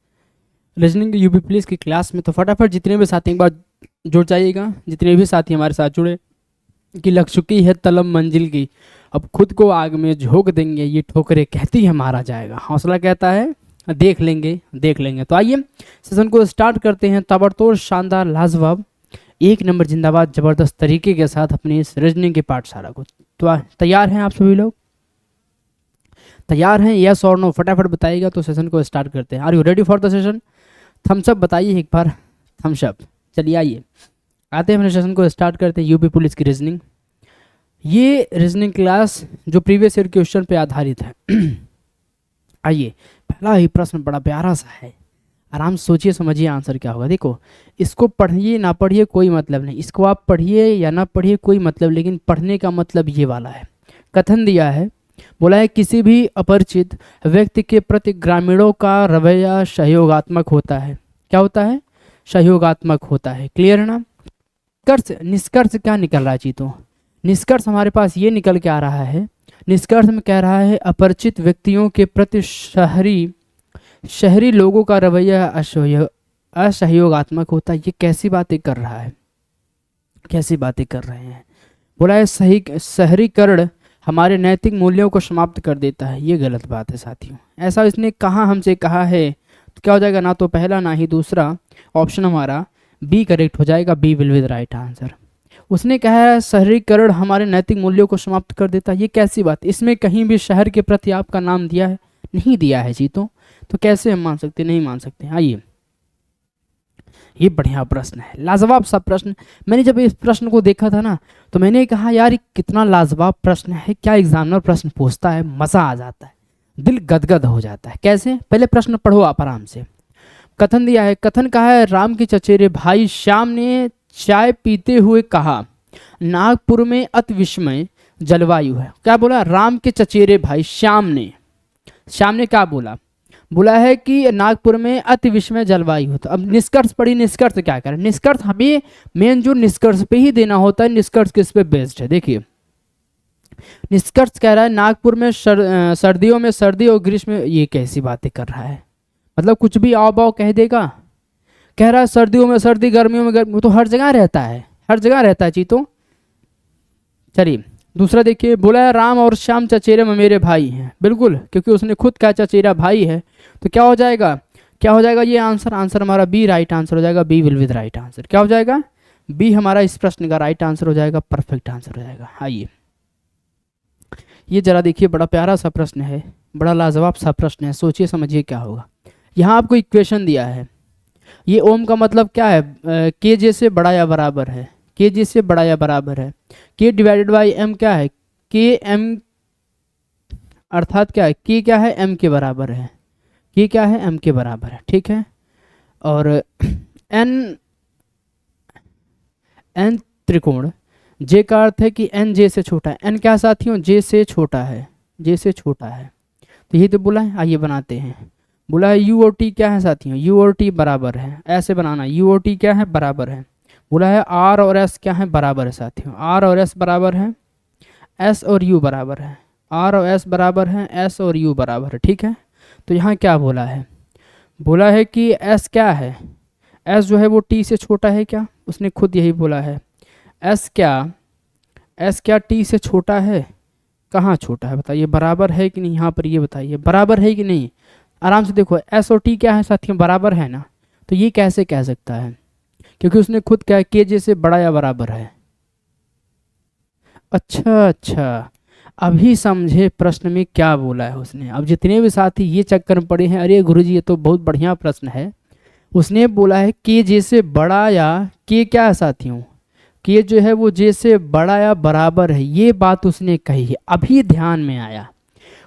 रीजनिंग यूपी पुलिस की क्लास में। तो फटाफट जितने भी साथी एक बार जुड़ जाइएगा, जितने भी साथी हमारे साथ जुड़े कि लग चुकी है तलब मंजिल की, अब खुद को आग में झोंक देंगे, ये ठोकरे कहती है मारा जाएगा, हौसला कहता है देख लेंगे देख लेंगे। तो आइए सेशन को स्टार्ट करते हैं ताबड़तोड़, शानदार, लाजवाब, एक नंबर जिंदाबाद, जबरदस्त तरीके के साथ अपनी इस रीजनिंग की पाठशाला को। तो तैयार हैं आप सभी लोग? तैयार हैं? यस और नो फटाफट बताइएगा। तो सेशन को स्टार्ट करते हैं। Are you ready for the session? Thumbs up बताइए एक बार, थम्सअप। चलिए आइए आते हैं अपने सेशन को स्टार्ट करते हैं। यूपी पुलिस की रीजनिंग, ये रीजनिंग क्लास जो प्रीवियस ईयर क्वेश्चन पे आधारित है। आइए, पहला ही प्रश्न बड़ा प्यारा सा है, आराम से सोचिए समझिए आंसर क्या होगा। देखो, इसको पढ़िए ना पढ़िए कोई मतलब नहीं, इसको आप पढ़िए या ना पढ़िए कोई मतलब, लेकिन पढ़ने का मतलब ये वाला है। कथन दिया है, बोला है किसी भी अपरिचित व्यक्ति के प्रति ग्रामीणों का रवैया सहयोगात्मक होता है। क्या होता है? सहयोगात्मक होता है। क्लियर है ना? निष्कर्ष क्या निकल रहा है चीतों? निष्कर्ष हमारे पास ये निकल के आ रहा है, निष्कर्ष में कह रहा है अपरिचित व्यक्तियों के प्रति शहरी लोगों का रवैया असहयोगात्मक होता है। ये कैसी बातें कर रहा है, कैसी बातें कर रहे हैं? बोला है शहरीकरण हमारे नैतिक मूल्यों को समाप्त कर देता है। ये गलत बात है साथियों, ऐसा इसने कहा, हमसे कहा है, तो क्या हो जाएगा? ना तो पहला ना ही दूसरा ऑप्शन हमारा बी करेक्ट हो जाएगा। B will be the right answer. उसने कहा है शहरीकरण हमारे नैतिक मूल्यों को समाप्त कर देता है। ये कैसी बात? इसमें कहीं भी शहर के प्रति आपका नाम दिया है? नहीं दिया है चीतों, तो कैसे हम मान सकते? नहीं मान सकते। आइए, ये बढ़िया प्रश्न है, लाजवाब सा प्रश्न। मैंने जब इस प्रश्न को देखा था ना, तो मैंने कहा यार ये कितना लाजवाब प्रश्न है, क्या एग्जामिनर प्रश्न पूछता है, मजा आ जाता है, दिल गदगद हो जाता है। कैसे? पहले प्रश्न पढ़ो आप आराम से। कथन दिया है, कथन कहा है राम के चचेरे भाई श्याम ने चाय पीते हुए कहा नागपुर में अति विस्मय जलवायु है। क्या बोला? राम के चचेरे भाई श्याम ने क्या बोला? बोला है कि नागपुर में अति विस्मय जलवायु है। तो अब निष्कर्ष पढ़ी, निष्कर्ष क्या करें? निष्कर्ष हमें मेन जो निष्कर्ष पे ही देना होता है, निष्कर्ष किस पे बेस्ड है? देखिए, निष्कर्ष कह रहा है नागपुर में सर्दियों में सर्दी और ग्रीष्म में, ये कैसी बातें कर रहा है? मतलब कुछ भी आओ बाओ कह देगा। कह रहा है सर्दियों में सर्दी, गर्मियों में गर्मी, तो हर जगह रहता है, हर जगह रहता है चीतों। चलिए दूसरा देखिए, बोला है राम और श्याम चचेरे में मेरे भाई हैं। बिल्कुल, क्योंकि उसने खुद कहा चचेरा भाई है, तो क्या हो जाएगा? क्या हो जाएगा ये आंसर? आंसर हमारा बी राइट आंसर हो जाएगा। B will be the right answer. क्या हो जाएगा? बी हमारा इस प्रश्न का राइट आंसर हो जाएगा, परफेक्ट आंसर हो जाएगा। आइए, ये जरा देखिए, बड़ा प्यारा सा प्रश्न है, बड़ा लाजवाब सा प्रश्न है, सोचिए समझिए क्या होगा। यहाँ आपको इक्वेशन दिया है, ये ओम का मतलब क्या है? के जे से बड़ा या बराबर है, के जे से बड़ा या बराबर है। के डिवाइडेड बाई एम क्या है? के एम, अर्थात क्या है? के क्या है? एम के बराबर है। के क्या है? एम के बराबर है, ठीक है। और एन त्रिकोण, जे का अर्थ है कि एन जे से छोटा है। एन क्या साथियों? जे से छोटा है, जे से छोटा है। तो ये तो बोला है, आइए बनाते हैं। बोला है यू और टी क्या है साथियों? यू और टी बराबर है, ऐसे बनाना, यू और टी क्या है? बराबर है। बोला है आर और एस क्या है? बराबर है साथियों, आर और एस बराबर है, एस और यू बराबर है, आर और एस बराबर है, एस और यू बराबर है, ठीक है। तो यहाँ क्या बोला है? बोला है कि एस क्या है? एस जो है वो टी से छोटा है क्या? उसने खुद यही बोला है। एस क्या टी से छोटा है? कहाँ छोटा है बताइए? बराबर है कि नहीं? यहाँ पर ये बताइए, बराबर है कि नहीं? आराम से देखो, एस और टी क्या है साथियों? बराबर है ना। तो ये कैसे कह सकता है? क्योंकि उसने खुद क्या है, के जे से बड़ा या बराबर है। अच्छा अच्छा, अभी समझे प्रश्न में क्या बोला है उसने। अब जितने भी साथी ये चक्कर में पड़े हैं, अरे गुरुजी ये तो बहुत बढ़िया प्रश्न है, उसने बोला है के जे से बड़ा या के क्या है साथियों, के जो है वो जे से बड़ा या बराबर है, ये बात उसने कही है। अभी ध्यान में आया।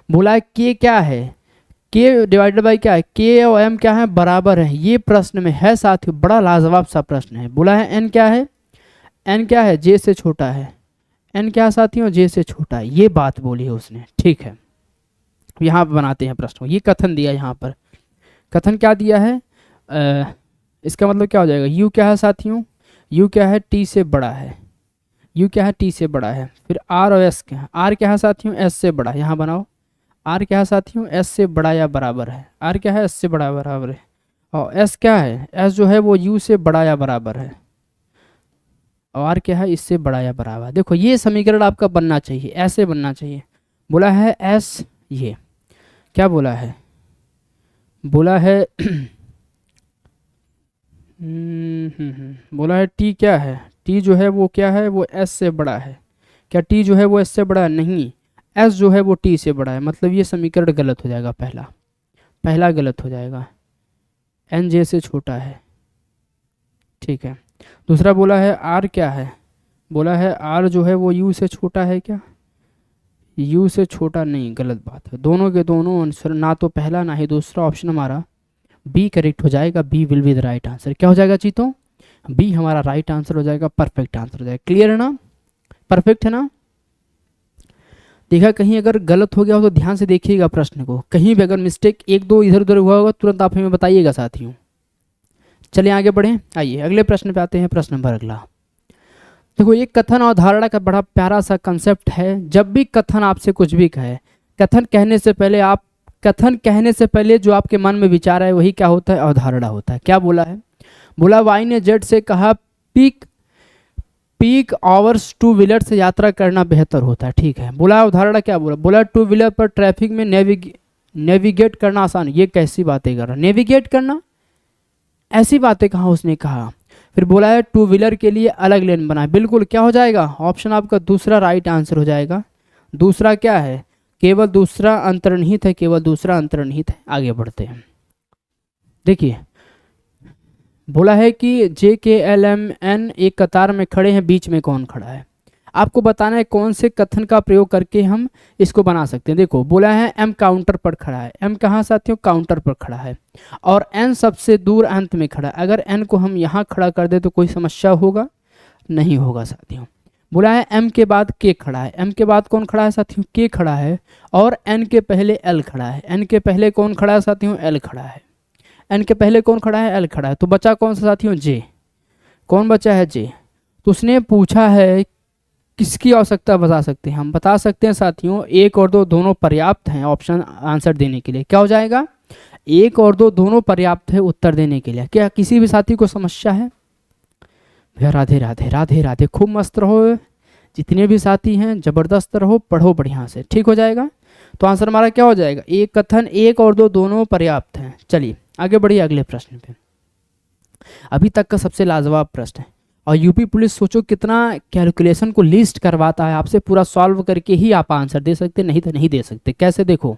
बोला है के क्या है, के डिवाइडेड बाई क्या है, के और एम क्या है, बराबर है। ये प्रश्न में है साथियों, बड़ा लाजवाब सा प्रश्न है। बोला है एन क्या है, एन क्या है, जे से छोटा है। एन क्या है साथियों, जे से छोटा है। ये बात बोली है उसने, ठीक है। यहाँ पर बनाते हैं प्रश्न को। ये कथन दिया यहाँ पर, कथन क्या दिया है, इसका मतलब क्या हो जाएगा, यू क्या है साथियों, यू क्या है, टी से बड़ा है। यू क्या है, टी से बड़ा है। फिर आर और एस क्या है, आर क्या है साथियों, एस से बड़ा। यहाँ बनाओ, आर क्या है साथियों, एस से बड़ा या बराबर है। आर क्या है, एस से बड़ा या बराबर है। और एस क्या है, एस जो है वो यू से बड़ा या बराबर है। और आर क्या है, इससे बड़ा या बराबर। देखो ये समीकरण आपका बनना चाहिए, ऐसे बनना चाहिए। बोला है एस, ये क्या बोला है, बोला है बोला है टी क्या है, टी जो है वो क्या है, वो एस से बड़ा है। क्या टी जो है वो एस से बड़ा है, नहीं, एस जो है वो टी से बड़ा है। मतलब ये समीकरण गलत हो जाएगा, पहला गलत हो जाएगा। एन जे से छोटा है, ठीक है। दूसरा बोला है आर क्या है, बोला है आर जो है वो यू से छोटा है। क्या यू से छोटा, नहीं, गलत बात है। दोनों के दोनों आंसर, ना तो पहला ना ही दूसरा ऑप्शन हमारा बी करेक्ट हो जाएगा। B will be the right answer. क्या हो जाएगा चीतों, बी हमारा राइट आंसर हो जाएगा, परफेक्ट आंसर हो जाएगा। क्लियर है ना, परफेक्ट है ना। देखा कहीं अगर गलत हो गया हो तो ध्यान से देखिएगा प्रश्न को, कहीं भी अगर मिस्टेक एक दो इधर उधर हुआ होगा तुरंत आप हमें बताइएगा साथियों। चलिए आगे बढ़ें, आइए अगले प्रश्न पे आते हैं। प्रश्न नंबर अगला देखो, ये कथन और धारणा का बड़ा प्यारा सा कंसेप्ट है। जब भी कथन आपसे कुछ भी कहे, कथन कहने से पहले जो आपके मन में विचार है वही क्या होता है, अवधारणा होता है। क्या बोला है, बोला वाई ने जेड से कहा पीक आवर्स टू व्हीलर से यात्रा करना बेहतर होता है, ठीक है। बोला अवधारणा क्या बोला, बोला टू व्हीलर पर ट्रैफिक में नेविगेट करना आसान। ये कैसी बातें कर रहा, नेविगेट करना, ऐसी बातें कहाँ उसने कहा। फिर बोला है टू व्हीलर के लिए अलग लेन बनाए। बिल्कुल क्या हो जाएगा, ऑप्शन आपका दूसरा राइट आंसर हो जाएगा। दूसरा क्या है, केवल दूसरा अंतर्निहित है, केवल दूसरा अंतर्निहित है। आगे बढ़ते हैं। देखिए बोला है कि जे के एल एम एन एक कतार में खड़े हैं, बीच में कौन खड़ा है। आपको बताना है कौन से कथन का प्रयोग करके हम इसको बना सकते हैं। देखो बोला है एम काउंटर पर खड़ा है। एम कहाँ साथियों, काउंटर पर खड़ा है। और एन सबसे दूर अंत में खड़ा है। अगर एन को हम यहाँ खड़ा कर दे तो कोई समस्या होगा, नहीं होगा साथियों। बोला है एम के बाद के खड़ा है। एम के बाद कौन खड़ा है साथियों, के खड़ा है। और एन के पहले एल खड़ा है। एन के पहले कौन खड़ा है साथियों, एल खड़ा है। एन के पहले कौन खड़ा है, एल खड़ा है। तो बचा कौन सा साथियों, जे। कौन बचा है, जे। तो उसने पूछा है किसकी आवश्यकता, बता सकते हैं हम, बता सकते हैं साथियों एक और दो दोनों पर्याप्त हैं ऑप्शन आंसर देने के लिए। क्या हो जाएगा, एक और दो दोनों पर्याप्त है उत्तर देने के लिए। क्या किसी भी साथी को समस्या है भैया, राधे राधे राधे राधे, खूब मस्त रहो, जितने भी साथी हैं जबरदस्त रहो, पढ़ो बढ़िया से, ठीक हो जाएगा। तो आंसर हमारा क्या हो जाएगा, एक कथन एक और दो दोनों पर्याप्त हैं। चलिए आगे बढ़िए अगले प्रश्न पे। अभी तक का सबसे लाजवाब प्रश्न है। और यूपी पुलिस सोचो कितना कैलकुलेशन को लिस्ट करवाता है आपसे, पूरा सॉल्व करके ही आप आंसर दे सकते, नहीं तो नहीं दे सकते। कैसे, देखो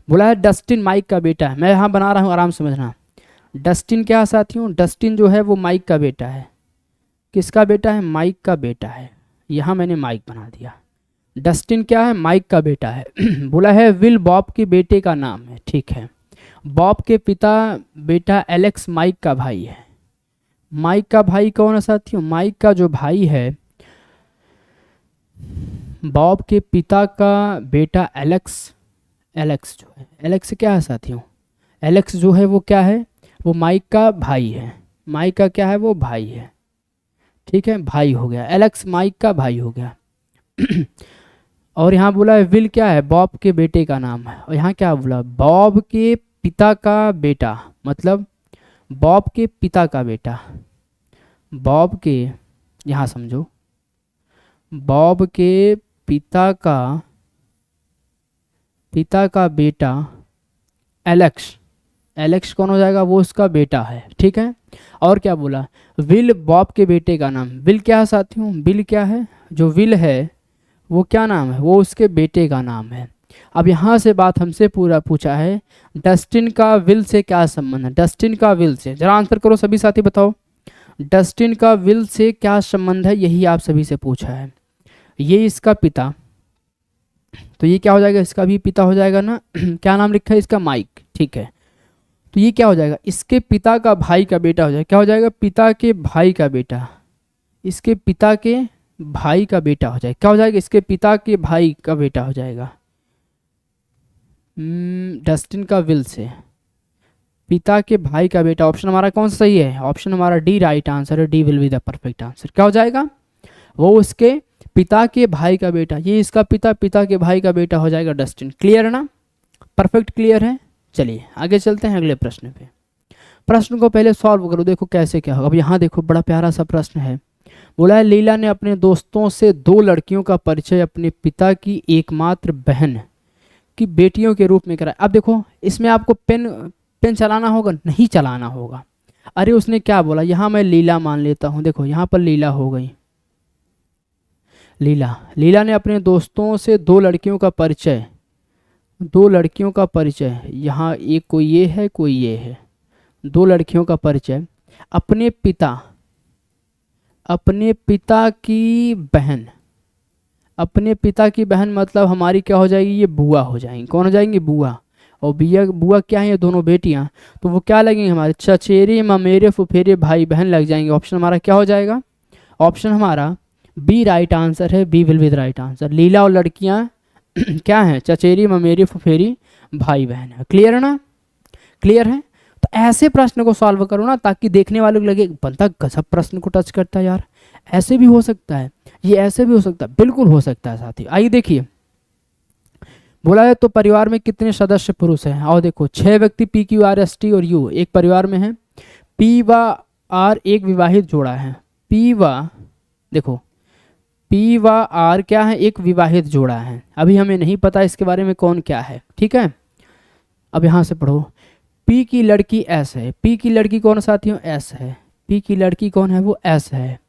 बोला है डस्टिन माइक का बेटा है। मैं यहाँ बना रहा हूँ, आराम समझना। डस्टिन क्या है साथियों, डस्टिन जो है वो माइक का बेटा है। किसका बेटा है, माइक का बेटा है। यहाँ मैंने माइक बना दिया। डस्टिन क्या है, माइक का बेटा है। बोला है विल बॉब के बेटे का नाम है, ठीक है। बॉब के पिता बेटा एलेक्स माइक का भाई है। माइक का भाई कौन है साथियों, माइक का जो भाई है, बॉब के पिता का बेटा एलेक्स। एलेक्स जो है, एलेक्स क्या है साथियों, एलेक्स जो है वो क्या है, वो माइक का भाई है। माइक का क्या है, वो भाई है, ठीक है, भाई हो गया। एलेक्स माइक का भाई हो गया। और यहाँ बोला है विल क्या है, बॉब के बेटे का नाम है। और यहाँ क्या बोला, बॉब के पिता का बेटा, मतलब बॉब के पिता का बेटा। बॉब के, यहाँ समझो, बॉब के पिता का बेटा एलेक्स। एलेक्स कौन हो जाएगा, वो उसका बेटा है, ठीक है। और क्या बोला, विल बॉब के बेटे का नाम, विल क्या है साथियों, विल क्या है, जो विल है वो क्या नाम है, वो उसके बेटे का नाम है। अब यहाँ से बात हमसे पूरा पूछा है, डस्टिन का विल से क्या संबंध है, डस्टिन का विल से, जरा आंसर करो सभी साथी, बताओ डस्टिन का विल से क्या संबंध है, यही आप सभी से पूछा है। ये इसका पिता, तो ये क्या हो जाएगा, इसका भी पिता हो जाएगा ना क्या नाम लिखा है इसका, माइक, ठीक है। तो ये क्या हो जाएगा, इसके पिता का भाई का बेटा हो जाएगा, क्या हो जाएगा, पिता के भाई का बेटा, इसके पिता के भाई का बेटा हो जाएगा, क्या हो जाएगा, इसके पिता के भाई का बेटा हो जाएगा। डस्टिन का विल से पिता के भाई का बेटा, ऑप्शन हमारा कौन सा सही है, ऑप्शन हमारा डी राइट आंसर है, D will be the perfect answer. क्या हो जाएगा, वो उसके पिता के भाई का बेटा, ये इसका पिता, पिता के भाई का बेटा हो जाएगा डस्टिन। क्लियर है ना, परफेक्ट क्लियर है। चलिए आगे चलते हैं अगले प्रश्न पे। प्रश्न को पहले सॉल्व करो, देखो कैसे क्या होगा। अब यहाँ देखो बड़ा प्यारा सा प्रश्न है, बोला है लीला ने अपने दोस्तों से 2 लड़कियों का परिचय अपने पिता की एकमात्र बहन की बेटियों के रूप में कराया। अब देखो इसमें आपको पेन चलाना होगा, नहीं चलाना होगा। अरे उसने क्या बोला, यहाँ मैं लीला मान लेता हूँ, देखो यहाँ पर लीला हो गई, लीला ने अपने दोस्तों से 2 लड़कियों का परिचय, 2 लड़कियों का परिचय, यहाँ एक कोई ये है कोई ये है, 2 लड़कियों का परिचय अपने पिता की बहन, अपने पिता की बहन मतलब हमारी क्या हो जाएगी, ये बुआ हो जाएंगी। कौन हो जाएंगी, बुआ। और बुआ क्या है, ये दोनों बेटियां, तो वो क्या लगेंगे हमारे, चचेरे ममेरे फुफेरे भाई बहन लग जाएंगे। ऑप्शन हमारा क्या हो जाएगा, ऑप्शन हमारा बी राइट आंसर है, B will be the right answer. Leela और लड़कियां क्या हैं, चचेरी ममेरी फुफेरी भाई बहन है। क्लियर है ना, क्लियर है। तो ऐसे प्रश्न को सॉल्व करो ना, ताकि देखने वाले को लगे बंदा गजब प्रश्न को टच करता है यार, ऐसे भी हो सकता है, ये ऐसे भी हो सकता है, बिल्कुल हो सकता है साथी। आइए देखिए, बोला है तो परिवार में कितने सदस्य पुरुष हैं, और देखो 6 व्यक्ति P Q R S T और यू एक परिवार में है, पी व आर एक विवाहित जोड़ा है, देखो पी व आर क्या है, एक विवाहित जोड़ा है। अभी हमें नहीं पता इसके बारे में कौन क्या है, ठीक है। अब यहाँ से पढ़ो, पी की लड़की एस है, पी की लड़की कौन साथियों, एस है, पी की लड़की कौन है, वो एस है।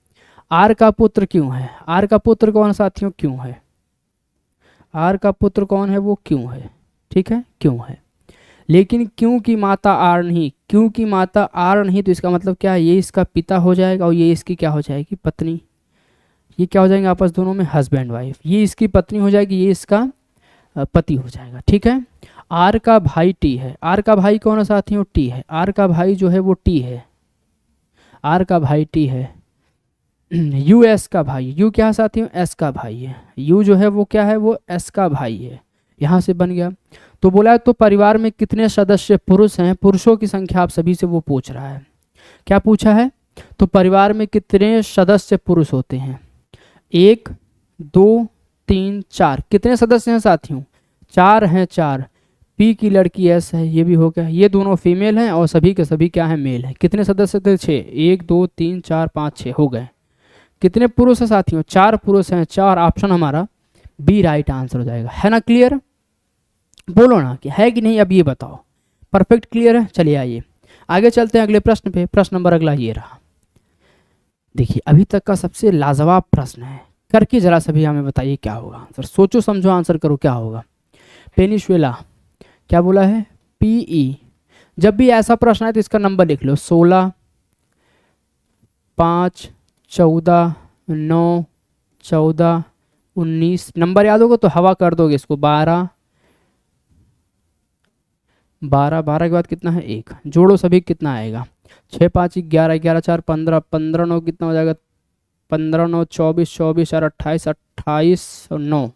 आर का पुत्र क्यों है, आर का पुत्र कौन साथियों, क्यों है, आर का पुत्र कौन है, वो क्यों है, ठीक है, क्यों है। लेकिन क्यों की माता आर नहीं, क्यों की माता आर नहीं, तो इसका मतलब क्या है, ये इसका पिता हो जाएगा और ये इसकी क्या हो जाएगी, पत्नी। ये क्या हो जाएंगे आपस दोनों में, हस्बैंड वाइफ। ये इसकी पत्नी हो जाएगी, ये इसका पति हो जाएगा, ठीक है। आर का भाई टी है, आर का भाई कौन है साथियों, टी है, आर का भाई जो है वो टी है, आर का भाई टी है। यू एस का भाई, यू क्या है साथियों, एस का भाई है, यू जो है वो क्या है, वो एस का भाई है। यहाँ से बन गया। तो बोला है तो परिवार में कितने सदस्य पुरुष हैं, पुरुषों की संख्या आप सभी से वो पूछ रहा है। क्या पूछा है, तो परिवार में कितने सदस्य पुरुष होते हैं, 1 2 3 4, कितने सदस्य हैं साथियों, 4 हैं, 4। पी की लड़की एस है, ये भी हो गया, ये दोनों फीमेल हैं और सभी के सभी क्या है, मेल है। कितने सदस्य थे, 6, 1 2 3 4 5 6 हो गए। कितने पुरुष हैं साथियों, 4 पुरुष हैं, 4। ऑप्शन हमारा बी राइट आंसर हो जाएगा। है ना क्लियर, बोलो ना कि है कि नहीं, अब ये बताओ। परफेक्ट क्लियर है। चलिए आइए आगे चलते हैं अगले प्रश्न पे। प्रश्न नंबर अगला ये रहा, देखिए अभी तक का सबसे लाजवाब प्रश्न है, करके जरा सभी हमें बताइए क्या होगा आंसर, सोचो समझो आंसर करो क्या होगा। पेनिसुएला क्या बोला है, पीई। जब भी ऐसा प्रश्न है तो इसका नंबर लिख लो, 16 5 14 9 14 19। नंबर याद होगा तो हवा कर दोगे इसको, 12 12 के बाद कितना है, 1 जोड़ो सभी कितना आएगा, 6 5 11 11 4 15 15 9 कितना हो जाएगा, 15 9 24 24 और 28 28 और 9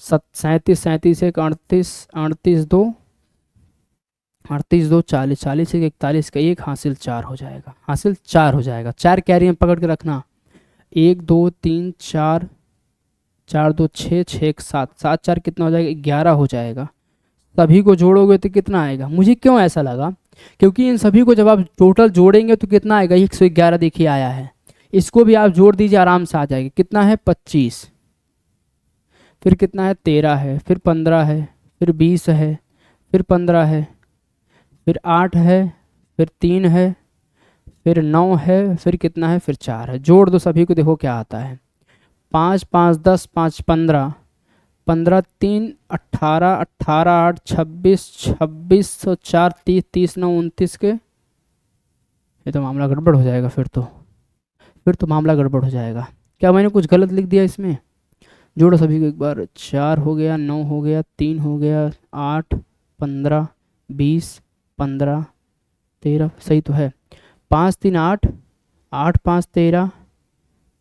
37 37 1 38 38 2 38 2 40 40 1 41 का 1 हासिल 4 हो जाएगा, हासिल 4 हो जाएगा। 4 कैरी में पकड़ के रखना, 1 2 3 4 4 2 6 6 1 7 7 4 कितना हो जाएगा, 11 हो जाएगा। सभी को जोड़ोगे तो कितना आएगा, मुझे क्यों ऐसा लगा, क्योंकि इन सभी को जब आप टोटल जोड़ेंगे तो कितना आएगा, 111 देखिए आया है। इसको भी आप जोड़ दीजिए आराम से आ जाएगा, कितना है 25, फिर कितना है 13 है, फिर 15 है, फिर 20 है, फिर 15 है, फिर 8 है, फिर 3 है, फिर 9 है, फिर कितना है, फिर 4 है। जोड़ दो सभी को, देखो क्या आता है। 5 5 10, 5 15, 15 3 18, 18 8 26, 26 और 4 30, 30 9 29 के, ये तो मामला गड़बड़ हो जाएगा। फिर तो मामला गड़बड़ हो जाएगा। क्या मैंने कुछ गलत लिख दिया इसमें? जोड़ो सभी को एक बार। 4 हो गया, 9 हो गया, 3 हो गया, 8 15 20 15 13, सही तो है। 5 3 8, 8 5 13,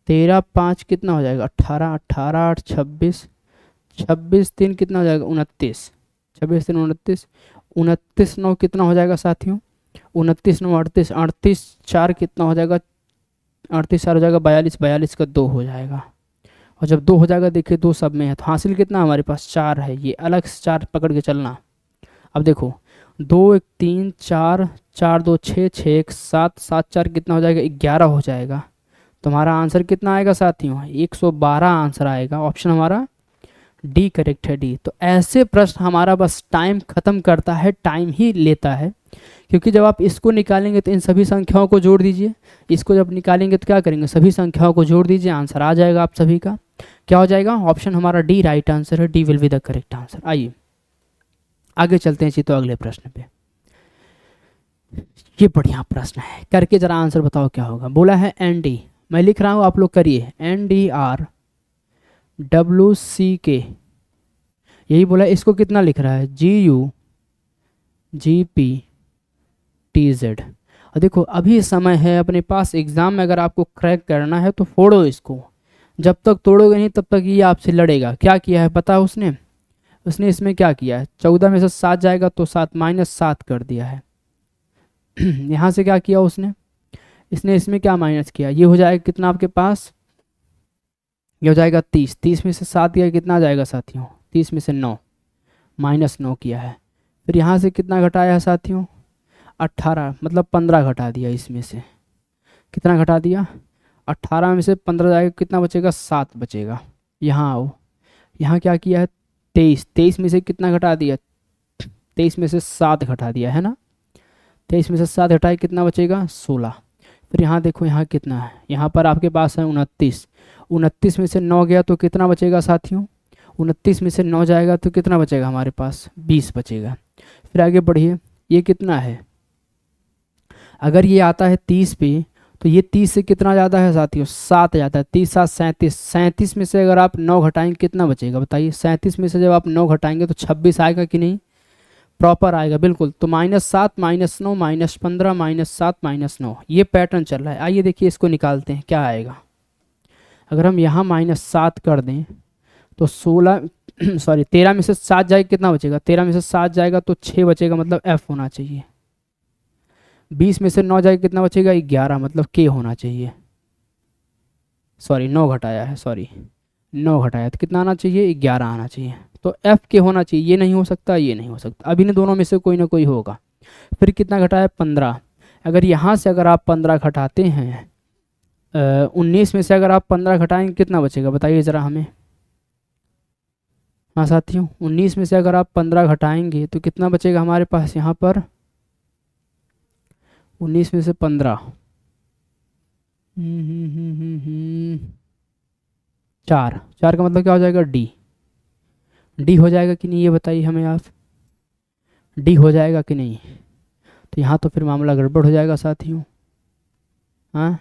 13 5 कितना हो जाएगा, 18, 18 8 26, 26 3 कितना हो जाएगा, 29, 26 3 29, 29 9 कितना हो जाएगा साथियों, 29 9 38, 38 4 कितना हो जाएगा, 38 4 हो जाएगा 42, 42 का 2 हो जाएगा। और जब 2 हो जाएगा, देखिए 2 सब में है, तो हासिल कितना हमारे पास 4 है। ये अलग से 4 पकड़ के चलना। अब देखो 2 1 3 4, 4 2 6, 6 1 7, 7 4 कितना हो जाएगा, 11 हो जाएगा। तुम्हारा आंसर कितना आएगा साथियों, 112 आंसर आएगा। ऑप्शन हमारा डी करेक्ट है, डी। तो ऐसे प्रश्न हमारा बस टाइम खत्म करता है, टाइम ही लेता है। क्योंकि जब आप इसको निकालेंगे तो इन सभी संख्याओं को जोड़ दीजिए, इसको जब निकालेंगे तो क्या करेंगे, सभी संख्याओं को जोड़ दीजिए, आंसर आ जाएगा आप सभी का। क्या हो जाएगा, ऑप्शन हमारा डी राइट आंसर है, D will be the correct answer. आइए आगे चलते हैं जी, तो अगले प्रश्न पे। ये बढ़िया प्रश्न है, करके जरा आंसर बताओ क्या होगा। बोला है एन डी, मैं लिख रहा हूँ आप लोग करिए, N D R W C K, यही बोला। इसको कितना लिख रहा है, G U G P T Z. और देखो अभी समय है अपने पास, एग्जाम में अगर आपको क्रैक करना है तो फोड़ो इसको, जब तक तोड़ोगे नहीं तब तक ये आपसे लड़ेगा। क्या किया है पता है उसने इसमें क्या किया है, 14 में से 7 जाएगा तो 7 -7 कर दिया है। यहाँ से क्या किया इसने इसमें क्या माइनस किया, ये हो जाएगा कितना आपके पास, ये हो जाएगा 30, 30 में से 7 गया कितना आ जाएगा साथियों, 30 में से 9, -9 किया है। फिर यहाँ से कितना घटाया है साथियों, 18, मतलब 15 घटा दिया। इसमें से कितना घटा दिया, 18 में से 15 जाएगा, कितना बचेगा, 7 बचेगा। यहाँ आओ, यहाँ क्या किया है, 23, 23 में से कितना घटा दिया, 23 में से 7 घटा दिया है ना, 23 में से 7 घटाए कितना बचेगा, 16। फिर यहाँ देखो, यहाँ कितना है, यहाँ पर आपके पास है 29, 29 में से 9 गया तो कितना बचेगा साथियों, 29 में से 9 जाएगा तो कितना बचेगा हमारे पास, 20 बचेगा। फिर आगे बढ़िए, ये कितना है, अगर ये आता है 30 पे तो ये 30 से कितना ज़्यादा है साथियों, 7 जाता है, 30 7 37, 37 में से अगर आप 9 घटाएंगे कितना बचेगा बताइए, 37 में से जब आप 9 घटाएंगे तो 26 आएगा कि नहीं, प्रॉपर आएगा बिल्कुल। तो -7 -9 -15 -7 -9, ये पैटर्न चल रहा है। आइए देखिए इसको निकालते हैं क्या आएगा। अगर हम यहाँ -7 कर दें तो 13 में से 7 जाएगा कितना बचेगा, 13 में से 7 जाएगा तो 6 बचेगा, मतलब एफ होना चाहिए। 20 में से 9 जाएगा कितना बचेगा, 11, मतलब के होना चाहिए। सॉरी 9 घटाया है, सॉरी 9 घटाया तो कितना आना चाहिए, 11 आना चाहिए। तो एफ के होना चाहिए, ये नहीं हो सकता, ये नहीं हो सकता, अभी इन दोनों में से कोई ना कोई होगा। फिर कितना घटाया, 15। अगर यहाँ से अगर आप 15 घटाते हैं, 19 में से अगर आप 15 घटाएंगे कितना बचेगा बताइए ज़रा हमें। हाँ साथियों, 19 में से अगर आप 15 घटाएंगे तो कितना बचेगा हमारे पास, यहाँ पर 19 में से 15, 4, 4 का मतलब क्या हो जाएगा, डी। डी हो जाएगा कि नहीं ये बताइए हमें आप, डी हो जाएगा कि नहीं। तो यहाँ तो फिर मामला गड़बड़ हो जाएगा साथियों। हाँ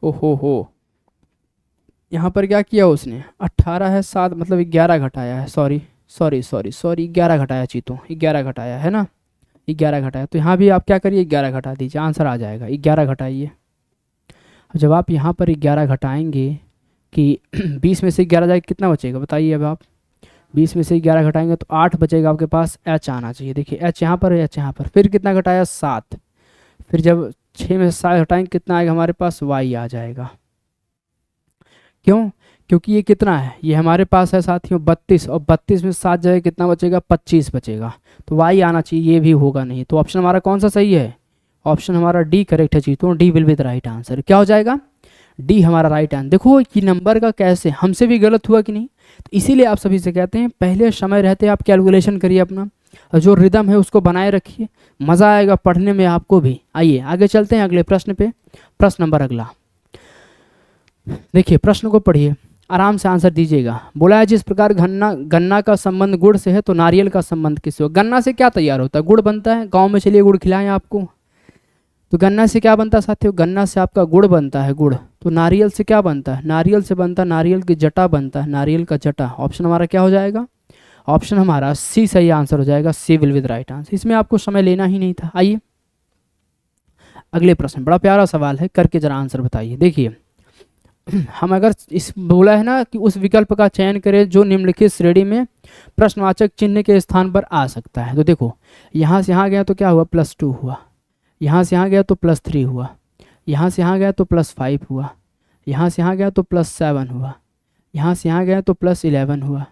ओहो हो, यहाँ पर क्या किया उसने, 18 है 7, मतलब 11 घटाया है, सॉरी सॉरी सॉरी सॉरी 11 घटाया चीतों, 11 घटाया है ना, 11 घटाया। तो यहाँ भी आप क्या करिए, 11 घटा दीजिए, आंसर आ जाएगा, 11 घटाइए। जब आप यहाँ पर 11 घटाएंगे कि 20 में से 11 जाएगा कितना बचेगा बताइए। अब आप 20 में से 11 घटाएंगे तो 8 बचेगा आपके पास, एच आना चाहिए। देखिए एच यहाँ पर है, एच यहाँ पर। फिर कितना घटाया, 7। फिर जब 6 में से 7 घटाएंगे कितना आएगा हमारे पास, वाई आ जाएगा। क्यों, क्योंकि ये कितना है, ये हमारे पास है साथियों 32, और 32 में 7 जाएगा कितना बचेगा, 25 बचेगा। तो वाई आना चाहिए, ये भी होगा नहीं। तो ऑप्शन हमारा कौन सा सही है, ऑप्शन हमारा डी करेक्ट है चीतों, D will be the right answer. क्या हो जाएगा, डी हमारा राइट आंसर। देखो कि नंबर का कैसे हमसे भी गलत हुआ कि नहीं, तो इसीलिए आप सभी से कहते हैं पहले समय रहते आप कैलकुलेशन करिए अपना, और जो रिदम है उसको बनाए रखिए, मज़ा आएगा पढ़ने में आपको भी। आइए आगे चलते हैं अगले प्रश्न पे। प्रश्न नंबर अगला देखिए, प्रश्न को पढ़िए, आराम से आंसर दीजिएगा। बोला है जिस प्रकार गन्ना का संबंध गुड़ से है तो नारियल का संबंध किससे हो। गन्ना से क्या तैयार होता है, गुड़ बनता है। गांव में चलिए गुड़ खिलाएं आपको, तो गन्ना से क्या बनता है साथियों, गन्ना से आपका गुड़ बनता है, गुड़। तो नारियल से क्या बनता है, नारियल से बनता है, नारियल की जटा बनता है, नारियल का जटा। ऑप्शन हमारा क्या हो जाएगा, ऑप्शन हमारा सी सही आंसर हो जाएगा। C will with right answer. इसमें आपको समय लेना ही नहीं था। आइए अगले प्रश्न, बड़ा प्यारा सवाल है, करके जरा आंसर बताइए। देखिए हम अगर इस बोला है ना कि उस विकल्प का चयन करें जो निम्नलिखित श्रेणी में प्रश्नवाचक चिन्ह के स्थान पर आ सकता है। तो देखो यहाँ से यहाँ गया तो क्या हुआ, +2 हुआ, यहाँ से यहाँ गया तो +3 हुआ, यहाँ से यहाँ गया तो +5 हुआ, यहाँ से यहाँ गया तो +7 हुआ, यहाँ से यहाँ गया तो +11 हुआ,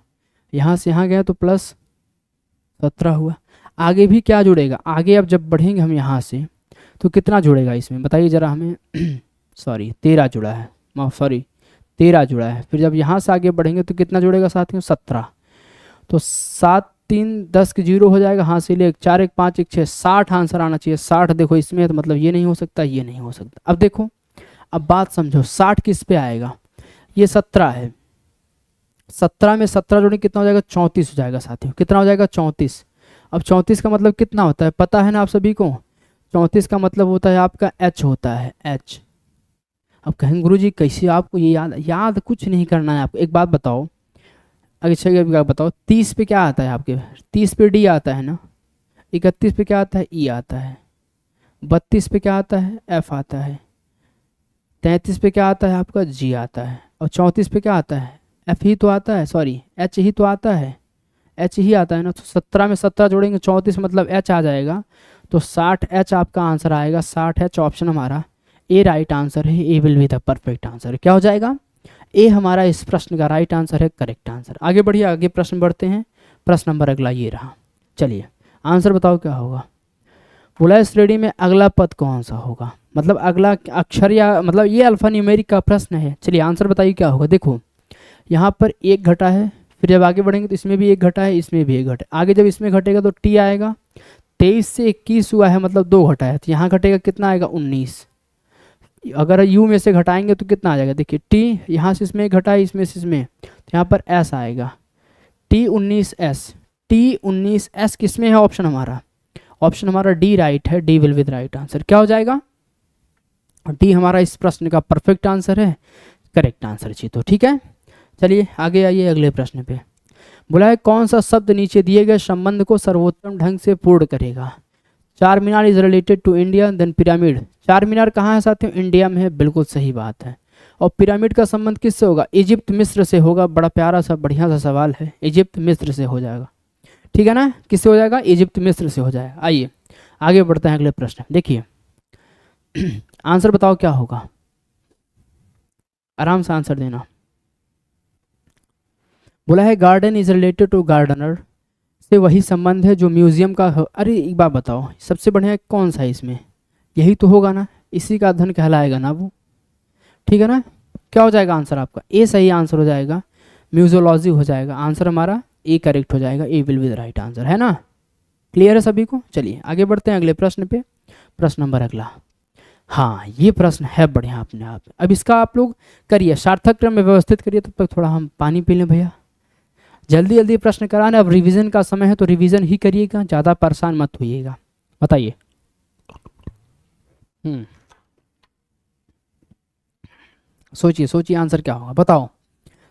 यहाँ से यहाँ गया तो +17 हुआ। आगे भी क्या जुड़ेगा, आगे अब जब बढ़ेंगे हम यहाँ से तो कितना जुड़ेगा इसमें बताइए ज़रा हमें सॉरी 13 जुड़ा है, सॉरी 13 जुड़ा है। फिर जब यहाँ से आगे बढ़ेंगे तो कितना जुड़ेगा साथियों, 17। तो 7 3 10 के 0 हो जाएगा, हाँ से ले 4 1 5 1 6 60 आंसर आना चाहिए। 60 देखो इसमें है तो मतलब ये नहीं हो सकता, ये नहीं हो सकता। अब देखो अब बात समझो, 60 किस पे आएगा, ये 17 है, 17 में 17 जोड़े कितना हो जाएगा, 34 हो जाएगा साथियों। कितना हो जाएगा, 34। अब 34 का मतलब कितना होता है पता है ना आप सभी को, 34 का मतलब होता है आपका H होता है, H। अब कहेंगे गुरुजी कैसे आपको ये याद कुछ नहीं करना है आपको। एक बात बताओ, अच्छा एक बात बताओ, 30 पे क्या आता है आपके, 30 पे D आता है ना, 31 पे क्या आता है, E आता है, 32 पे क्या आता है, F आता है, 33 पे क्या आता है आपका, G आता है, और 34 पे क्या आता है, F ही तो आता है, सॉरी H ही तो आता है, H ही आता है ना। तो 17 में 17 जोड़ेंगे 34 मतलब H आ जाएगा, तो 60H आपका आंसर आएगा। 60H ऑप्शन हमारा ए राइट आंसर है। A will be the perfect answer. क्या हो जाएगा, ए हमारा इस प्रश्न का राइट आंसर है, करेक्ट आंसर। आगे बढ़िए, आगे प्रश्न बढ़ते हैं। प्रश्न नंबर अगला ये रहा, चलिए आंसर बताओ क्या होगा। बोला इस श्रेणी में अगला पद कौन सा होगा, मतलब अगला अक्षर या मतलब ये अल्फा न्यूमेरिक का प्रश्न है। चलिए आंसर बताइए क्या होगा। देखो यहाँ पर 1 घटा है, फिर जब आगे बढ़ेंगे तो इसमें भी 1 घटा है, इसमें भी 1 घटा है। आगे जब इसमें घटेगा तो टी आएगा। 23 से 21 हुआ है मतलब 2 घटा है, तो यहाँ घटेगा कितना आएगा, 19। अगर यू में से घटाएंगे तो कितना आ जाएगा, देखिए टी यहाँ से इसमें घटा है, इसमें से इसमें, तो यहाँ पर एस आएगा, T19S। T19S किस में है, ऑप्शन हमारा डी राइट है। D will with right answer. क्या हो जाएगा, डी हमारा इस प्रश्न का परफेक्ट आंसर है, करेक्ट आंसर जी। तो ठीक है, चलिए आगे आइए अगले प्रश्न पे। बोला है कौन सा शब्द नीचे दिए गए संबंध को सर्वोत्तम ढंग से पूर्ण करेगा। Charminar is related to India, then pyramid. Charminar कहाँ है साथियों, इंडिया में है, बिल्कुल सही बात है। और पिरामिड का संबंध किससे होगा, इजिप्ट मिस्र से होगा। बड़ा प्यारा सा बढ़िया सा सवाल है, इजिप्ट मिस्र से हो जाएगा, ठीक है ना, किससे हो जाएगा, इजिप्ट मिस्र से हो जाएगा। आइए आगे बढ़ते हैं अगले प्रश्न। देखिए आंसर बताओ क्या होगा, आराम से आंसर देना। बोला है garden is related to gardener, से वही संबंध है जो म्यूजियम का हो। अरे एक बात बताओ, सबसे बढ़िया कौन सा है इसमें, यही तो होगा ना, इसी का धन कहलाएगा ना वो, ठीक है ना। क्या हो जाएगा आंसर आपका, ए सही आंसर हो जाएगा, म्यूजियोलॉजी हो जाएगा। आंसर हमारा ए करेक्ट हो जाएगा, A will be the right answer, है ना। क्लियर है सभी को। चलिए आगे बढ़ते हैं अगले प्रश्न पे। प्रश्न नंबर अगला, हाँ ये प्रश्न है बढ़िया अपने आप। अब इसका आप लोग करिए, सार्थक क्रम में व्यवस्थित करिए। तब तक थोड़ा हम पानी पी लें भैया, जल्दी जल्दी प्रश्न कराना। अब रिवीजन का समय है तो रिवीजन ही करिएगा, ज़्यादा परेशान मत होइएगा। बताइए सोचिए सोचिए आंसर क्या होगा, बताओ।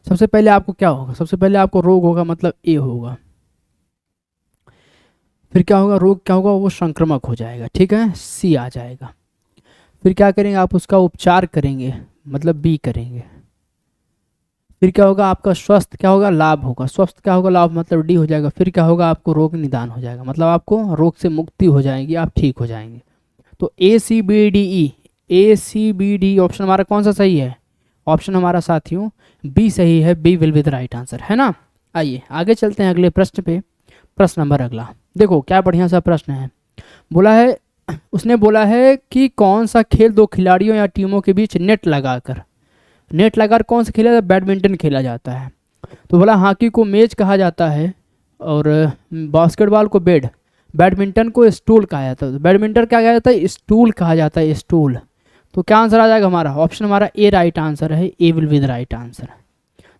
सबसे पहले आपको क्या होगा, सबसे पहले आपको रोग होगा, मतलब ए होगा। फिर क्या होगा, रोग क्या होगा, वो संक्रामक हो जाएगा, ठीक है, सी आ जाएगा। फिर क्या करेंगे आप, उसका उपचार करेंगे, मतलब बी करेंगे। फिर क्या होगा आपका, स्वस्थ क्या होगा, लाभ होगा। स्वस्थ क्या होगा, लाभ मतलब डी हो जाएगा। फिर क्या होगा आपको, रोग निदान हो जाएगा, मतलब आपको रोग से मुक्ति हो जाएगी, आप ठीक हो जाएंगे। तो ए सी बी डी ई, ए सी बी डी ऑप्शन हमारा कौन सा सही है, ऑप्शन हमारा साथियों बी सही है, B will be the right answer, है ना। आइए आगे चलते हैं अगले प्रश्न पे। प्रश्न नंबर अगला देखो क्या बढ़िया सा प्रश्न है। बोला है, उसने बोला है कि कौन सा खेल दो खिलाड़ियों या टीमों के बीच नेट लगाकर नेट लगाकर कौन सा खेला जाता है? बैडमिंटन खेला जाता है। तो बोला हॉकी को मेज कहा जाता है और बास्केटबॉल को बेड, बैडमिंटन को स्टूल कहा जाता है। तो बैडमिंटन क्या कहा जाता है? स्टूल कहा जाता है, स्टूल। तो क्या आंसर आ जाएगा हमारा? ऑप्शन हमारा ए राइट आंसर है, A will be the right answer.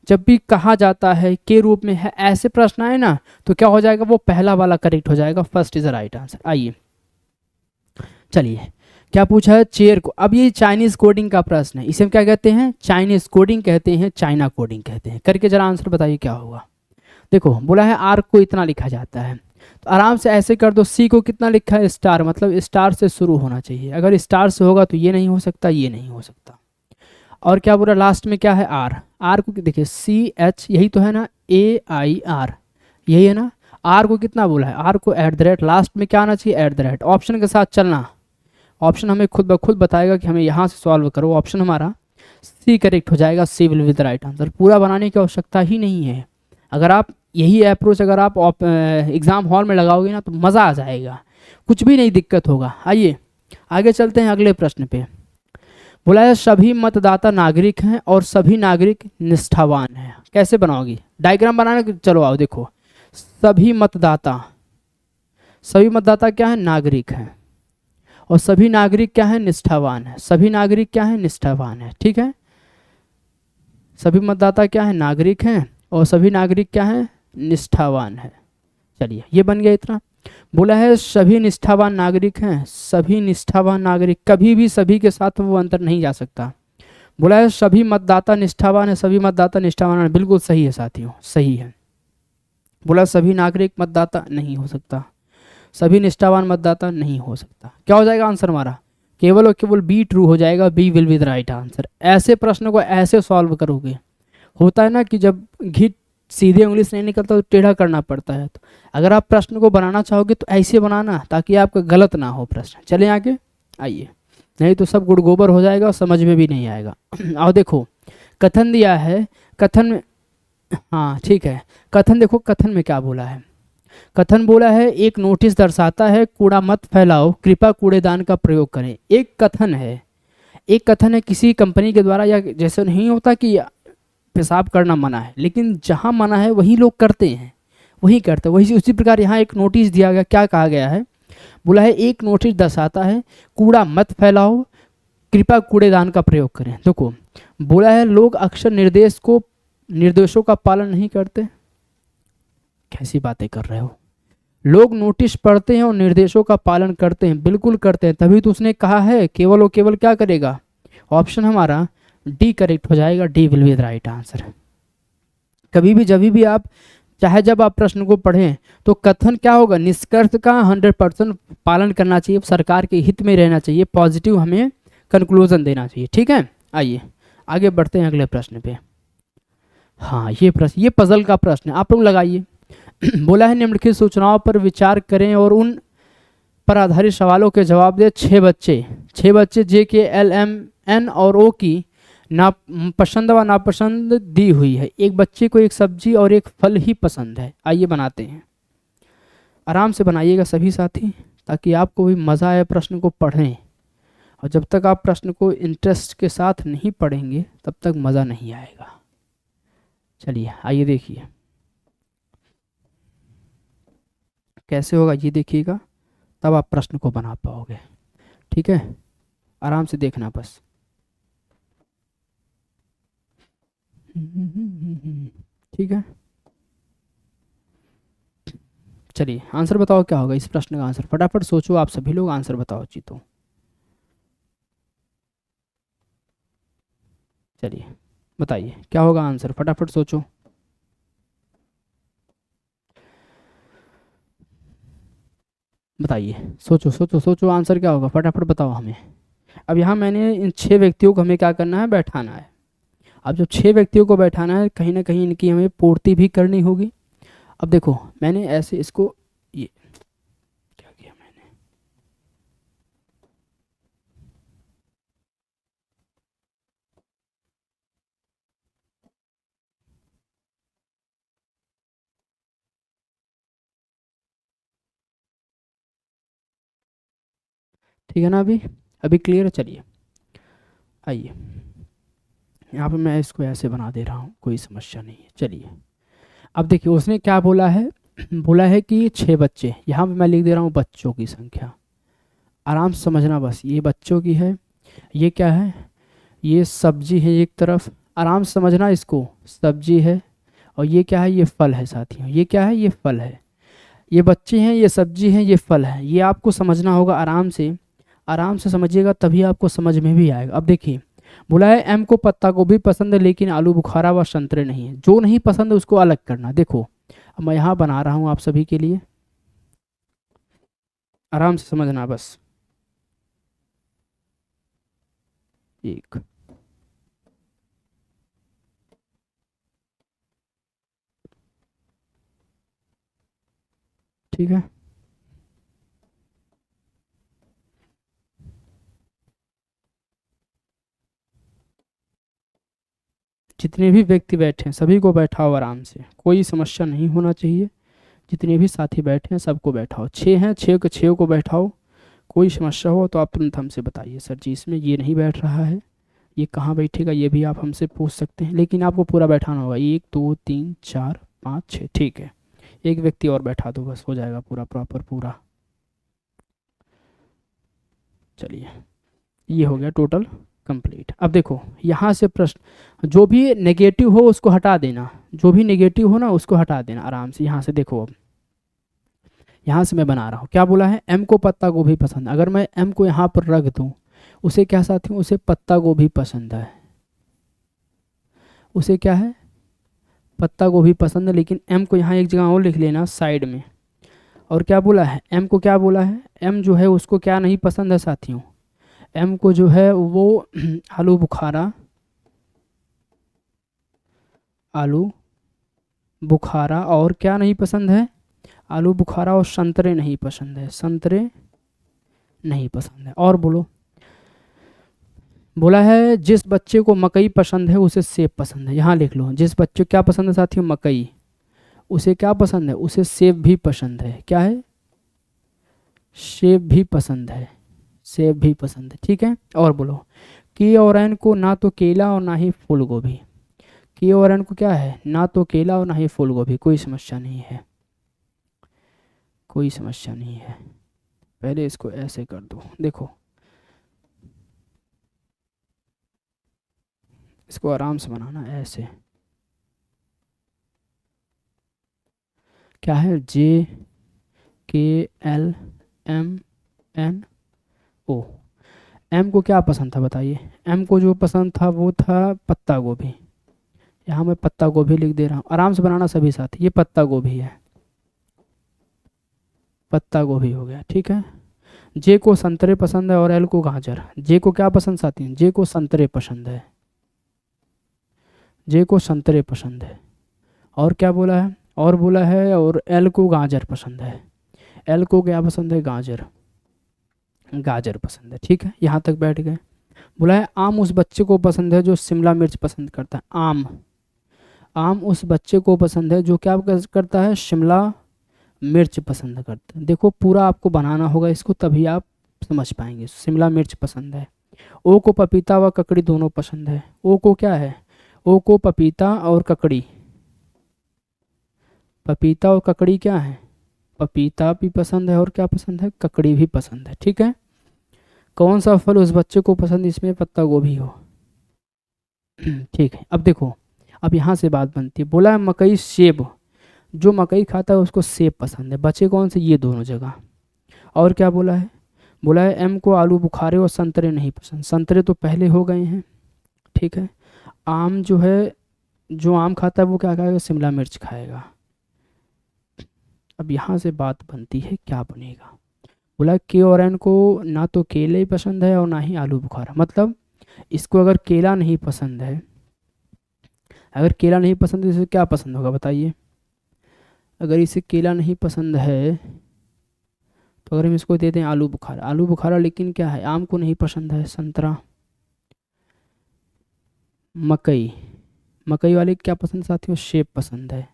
जब भी कहा जाता है के रूप में है, ऐसे प्रश्न आए ना, तो क्या हो जाएगा? वो पहला वाला करेक्ट हो जाएगा, first is the right answer. आइए चलिए, क्या पूछा है? चेयर को। अब ये चाइनीज कोडिंग का प्रश्न है, इसे हम क्या कहते हैं? चाइनीज कोडिंग कहते हैं, चाइना कोडिंग कहते हैं। करके जरा आंसर बताइए क्या होगा। देखो बोला है आर्क को इतना लिखा जाता है, तो आराम से ऐसे कर दो। सी को कितना लिखा है? स्टार, मतलब स्टार से शुरू होना चाहिए। अगर स्टार से होगा तो ये नहीं हो सकता, ये नहीं हो सकता। और क्या बोला लास्ट में? क्या है? आर। आर को देखिए सी एच, यही तो है ना, ए आई आर, यही है ना। आर को कितना बोला है? आर को एट द रेट, लास्ट में क्या आना चाहिए? At the rate. ऑप्शन के साथ चलना, ऑप्शन हमें खुद ब खुद बताएगा कि हमें यहाँ से सॉल्व करो। ऑप्शन हमारा सी करेक्ट हो जाएगा, C will be the right answer. पूरा बनाने की आवश्यकता ही नहीं है। अगर आप यही अप्रोच अगर आप एग्ज़ाम हॉल में लगाओगे ना, तो मज़ा आ जाएगा, कुछ भी नहीं दिक्कत होगा। आइए आगे चलते हैं अगले प्रश्न पे। बोला है सभी मतदाता नागरिक हैं और सभी नागरिक निष्ठावान हैं। कैसे बनाओगी? डायग्राम बनाने, चलो आओ देखो। सभी मतदाता, सभी मतदाता क्या है? नागरिक हैं। और सभी नागरिक क्या है? निष्ठावान है। सभी नागरिक क्या है? निष्ठावान है। ठीक है, सभी मतदाता क्या है? नागरिक हैं और सभी नागरिक क्या है? निष्ठावान है। चलिए ये बन गया इतना। बोला है सभी निष्ठावान नागरिक हैं, सभी निष्ठावान नागरिक, कभी भी सभी के साथ वो अंतर नहीं जा सकता। बोला है सभी मतदाता निष्ठावान है, सभी मतदाता निष्ठावान है। बिल्कुल सही है साथियों, सही है। बोला सभी नागरिक मतदाता नहीं हो सकता, सभी निष्ठावान मतदाता नहीं हो सकता। क्या हो जाएगा आंसर हमारा? केवल और केवल बी ट्रू हो जाएगा, B will be the right answer. ऐसे प्रश्न को ऐसे सॉल्व करोगे। होता है ना कि जब घी सीधे उंगली से नहीं निकलता तो टेढ़ा करना पड़ता है। तो अगर आप प्रश्न को बनाना चाहोगे तो ऐसे बनाना ताकि आपका गलत ना हो प्रश्न। चलें आगे, आइए, नहीं तो सब गुड़ गोबर हो जाएगा और समझ में भी नहीं आएगा। और देखो कथन दिया है, कथन में, हाँ ठीक है, कथन देखो, कथन में क्या बोला है? कथन बोला है एक नोटिस दर्शाता है कूड़ा मत फैलाओ, कृपया कूड़ेदान का प्रयोग करें। एक कथन है, एक कथन है किसी कंपनी के द्वारा, या जैसे नहीं होता कि पेशाब करना मना है, लेकिन जहाँ मना है वही लोग करते हैं, वही करते हैं, वही उसी प्रकार यहाँ एक नोटिस दिया गया। क्या कहा गया है? बोला है एक नोटिस दर्शाता है कूड़ा मत फैलाओ, कृपया कूड़ेदान का प्रयोग करें। देखो बोला है लोग अक्सर निर्देशों का पालन नहीं करते। कैसी बातें कर रहे हो? लोग नोटिस पढ़ते हैं और निर्देशों का पालन करते हैं, बिल्कुल करते हैं, तभी तो उसने कहा है केवल और केवल क्या करेगा? ऑप्शन हमारा डी करेक्ट हो जाएगा, D will be the right answer. कभी भी जब भी आप चाहे जब आप प्रश्न को पढ़ें तो कथन क्या होगा? निष्कर्ष का 100% पालन करना चाहिए, सरकार के हित में रहना चाहिए, पॉजिटिव हमें कंक्लूजन देना चाहिए। ठीक है, आइए आगे बढ़ते हैं अगले प्रश्न पे। हाँ ये प्रश्न, ये पजल का प्रश्न है, आप लोग लगाइए। बोला है निम्नलिखित सूचनाओं पर विचार करें और उन पर आधारित सवालों के जवाब दे। 6 बच्चे जे के एल एम एन और ओ की ना पसंद व नापसंद दी हुई है। एक बच्चे को एक सब्जी और एक फल ही पसंद है। आइए बनाते हैं, आराम से बनाइएगा सभी साथी, ताकि आपको भी मज़ा आए प्रश्न को पढ़ें। और जब तक आप प्रश्न को इंटरेस्ट के साथ नहीं पढ़ेंगे तब तक मज़ा नहीं आएगा। चलिए आइए देखिए कैसे होगा, ये देखिएगा, तब आप प्रश्न को बना पाओगे। ठीक है, आराम से देखना बस। ठीक है, चलिए आंसर बताओ क्या होगा इस प्रश्न का आंसर। फटाफट सोचो आप सभी लोग, आंसर बताओ जीतो। चलिए बताइए क्या होगा आंसर, फटाफट सोचो। बताइए, सोचो सोचो सोचो, आंसर क्या होगा, फटाफट बताओ हमें। अब यहाँ मैंने इन 6 व्यक्तियों को हमें क्या करना है? बैठाना है। अब जब 6 व्यक्तियों को बैठाना है, कहीं ना कहीं इनकी हमें पूर्ति भी करनी होगी। अब देखो मैंने ऐसे इसको, ये क्या किया मैंने, ठीक है ना? अभी अभी क्लियर है? चलिए आइए, यहाँ पे मैं इसको ऐसे बना दे रहा हूँ, कोई समस्या नहीं है। चलिए अब देखिए उसने क्या बोला है, बोला है कि 6 बच्चे, यहाँ पे मैं लिख दे रहा हूँ बच्चों की संख्या। आराम से समझना बस, ये बच्चों की है, ये क्या है, ये सब्जी है एक तरफ, आराम से समझना इसको, सब्जी है, और ये क्या है, ये फल है साथियों, ये क्या है, ये फल है। ये बच्चे हैं, ये सब्जी है, ये फल है, ये आपको समझना होगा आराम से, आराम से समझिएगा तभी आपको समझ में भी आएगा। अब देखिए बोला है एम को पत्ता गोभी पसंद है लेकिन आलू बुखारा व संतरे नहीं है। जो नहीं पसंद है उसको अलग करना। देखो अब मैं यहाँ बना रहा हूँ आप सभी के लिए, आराम से समझना बस। एक, ठीक है, जितने भी व्यक्ति बैठे हैं सभी को बैठाओ आराम से, कोई समस्या नहीं होना चाहिए। जितने भी साथी बैठे हैं सबको बैठाओ, 6 हैं, 6 को बैठाओ। कोई समस्या हो तो आप तुरंत हमसे बताइए, सर जी इसमें ये नहीं बैठ रहा है, ये कहाँ बैठेगा, ये भी आप हमसे पूछ सकते हैं, लेकिन आपको पूरा बैठाना होगा। 1 2 3 4 5 6, ठीक है। एक व्यक्ति और बैठा दो, बस हो जाएगा पूरा प्रॉपर पूरा। चलिए ये हो गया टोटल कंप्लीट। अब देखो यहाँ से प्रश्न, जो भी नेगेटिव हो उसको हटा देना, जो भी नेगेटिव हो ना उसको हटा देना आराम से। यहाँ से देखो, अब यहाँ से मैं बना रहा हूँ, क्या बोला है, एम को पत्ता गोभी पसंद। अगर मैं एम को यहाँ पर रख दूँ, उसे क्या साथी हूँ, उसे पत्ता गोभी पसंद है, उसे क्या है, पत्ता गोभी पसंद है। लेकिन एम को यहाँ एक जगह और लिख लेना साइड में। और क्या बोला है, एम को क्या बोला है, एम जो है उसको क्या नहीं पसंद है साथियों, एम को जो है वो आलू बुखारा, आलू बुखारा और क्या नहीं पसंद है, आलू बुखारा और संतरे नहीं पसंद है, संतरे नहीं पसंद है। और बोलो, बोला है जिस बच्चे को मकई पसंद है उसे सेब पसंद है। यहाँ लिख लो, जिस बच्चे को क्या पसंद है साथियों, मकई, उसे क्या पसंद है, उसे सेब भी पसंद है। क्या है, सेब भी पसंद है, सेब भी पसंद है, ठीक है। और बोलो, के और एन को ना तो केला और ना ही फूल गोभी। के और एन को क्या है, ना तो केला और ना ही फूल गोभी। कोई समस्या नहीं है, कोई समस्या नहीं है। पहले इसको ऐसे कर दो, देखो इसको आराम से बनाना ऐसे। क्या है, J K L M N O. M को क्या पसंद था बताइए, एम को जो पसंद था वो था पत्ता गोभी। यहाँ मैं पत्ता गोभी लिख दे रहा हूँ, आराम से बनाना सभी साथ। ये पत्ता गोभी है, पत्ता गोभी हो गया, ठीक है। जे को संतरे पसंद है और एल को गाजर। जे को क्या पसंद साथी हैं, जे को संतरे पसंद है, जे को संतरे पसंद है। और क्या बोला है, और बोला है और एल को गाजर पसंद है। एल को क्या पसंद है, गाजर, गाजर पसंद है, ठीक है। यहाँ तक बैठ गए। बोला है आम उस बच्चे को पसंद है जो शिमला मिर्च पसंद करता है। आम, आम उस बच्चे को पसंद है जो क्या करता है, शिमला मिर्च पसंद करता है। देखो पूरा आपको बनाना होगा इसको, तभी आप समझ पाएंगे। शिमला मिर्च पसंद है। ओ को पपीता व ककड़ी दोनों पसंद है। ओ को क्या है, ओ को पपीता और ककड़ी, पपीता और ककड़ी क्या है, पपीता भी पसंद है और क्या पसंद है, ककड़ी भी पसंद है, ठीक है। कौन सा फल उस बच्चे को पसंद, इसमें पत्ता गोभी हो, ठीक है। अब देखो, अब यहाँ से बात बनती है। बोला है मकई सेब, जो मकई खाता है उसको सेब पसंद है। बचे कौन से, ये दोनों जगह। और क्या बोला है, बोला है एम को आलू बुखारे और संतरे नहीं पसंद। संतरे तो पहले हो गए हैं, ठीक है। आम जो है, जो आम खाता है वो क्या खाएगा, शिमला मिर्च खाएगा। अब यहाँ से बात बनती है, क्या बनेगा। बोला के और एन को ना तो केले ही पसंद है और ना ही आलू बुखारा। मतलब इसको अगर केला नहीं पसंद है, अगर केला नहीं पसंद है तो इसे क्या पसंद होगा बताइए। अगर इसे केला नहीं पसंद है तो अगर हम इसको दे दें आलू बुखारा, आलू बुखारा, लेकिन क्या है, आम को नहीं पसंद है, संतरा, मकई, मकई वाले क्या पसंद साथियों, सेब पसंद है।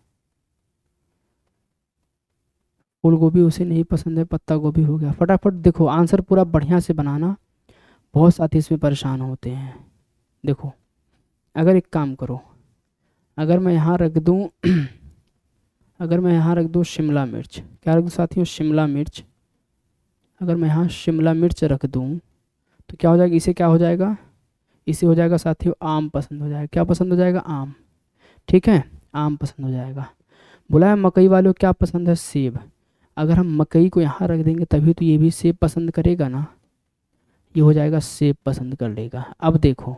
फूल गोभी उसे नहीं पसंद है, पत्ता गोभी हो गया। फटाफट देखो आंसर पूरा बढ़िया से बनाना, बहुत साथी इसमें परेशान होते हैं। देखो अगर एक काम करो, अगर मैं यहाँ रख दूँ अगर मैं यहाँ रख दूँ शिमला मिर्च, क्या रख दूँ साथियों, शिमला मिर्च। अगर मैं यहाँ शिमला मिर्च रख दूँ तो क्या हो जाएगा, इसे क्या हो जाएगा, इसे हो जाएगा साथियों आम पसंद हो जाएगा। क्या पसंद हो जाएगा, आम। ठीक है, आम पसंद हो जाएगा। बोला है मकई वालों को क्या पसंद है, सेब। अगर हम मकई को यहाँ रख देंगे तभी तो ये भी सेब पसंद करेगा ना, ये हो जाएगा सेब पसंद कर लेगा। अब देखो,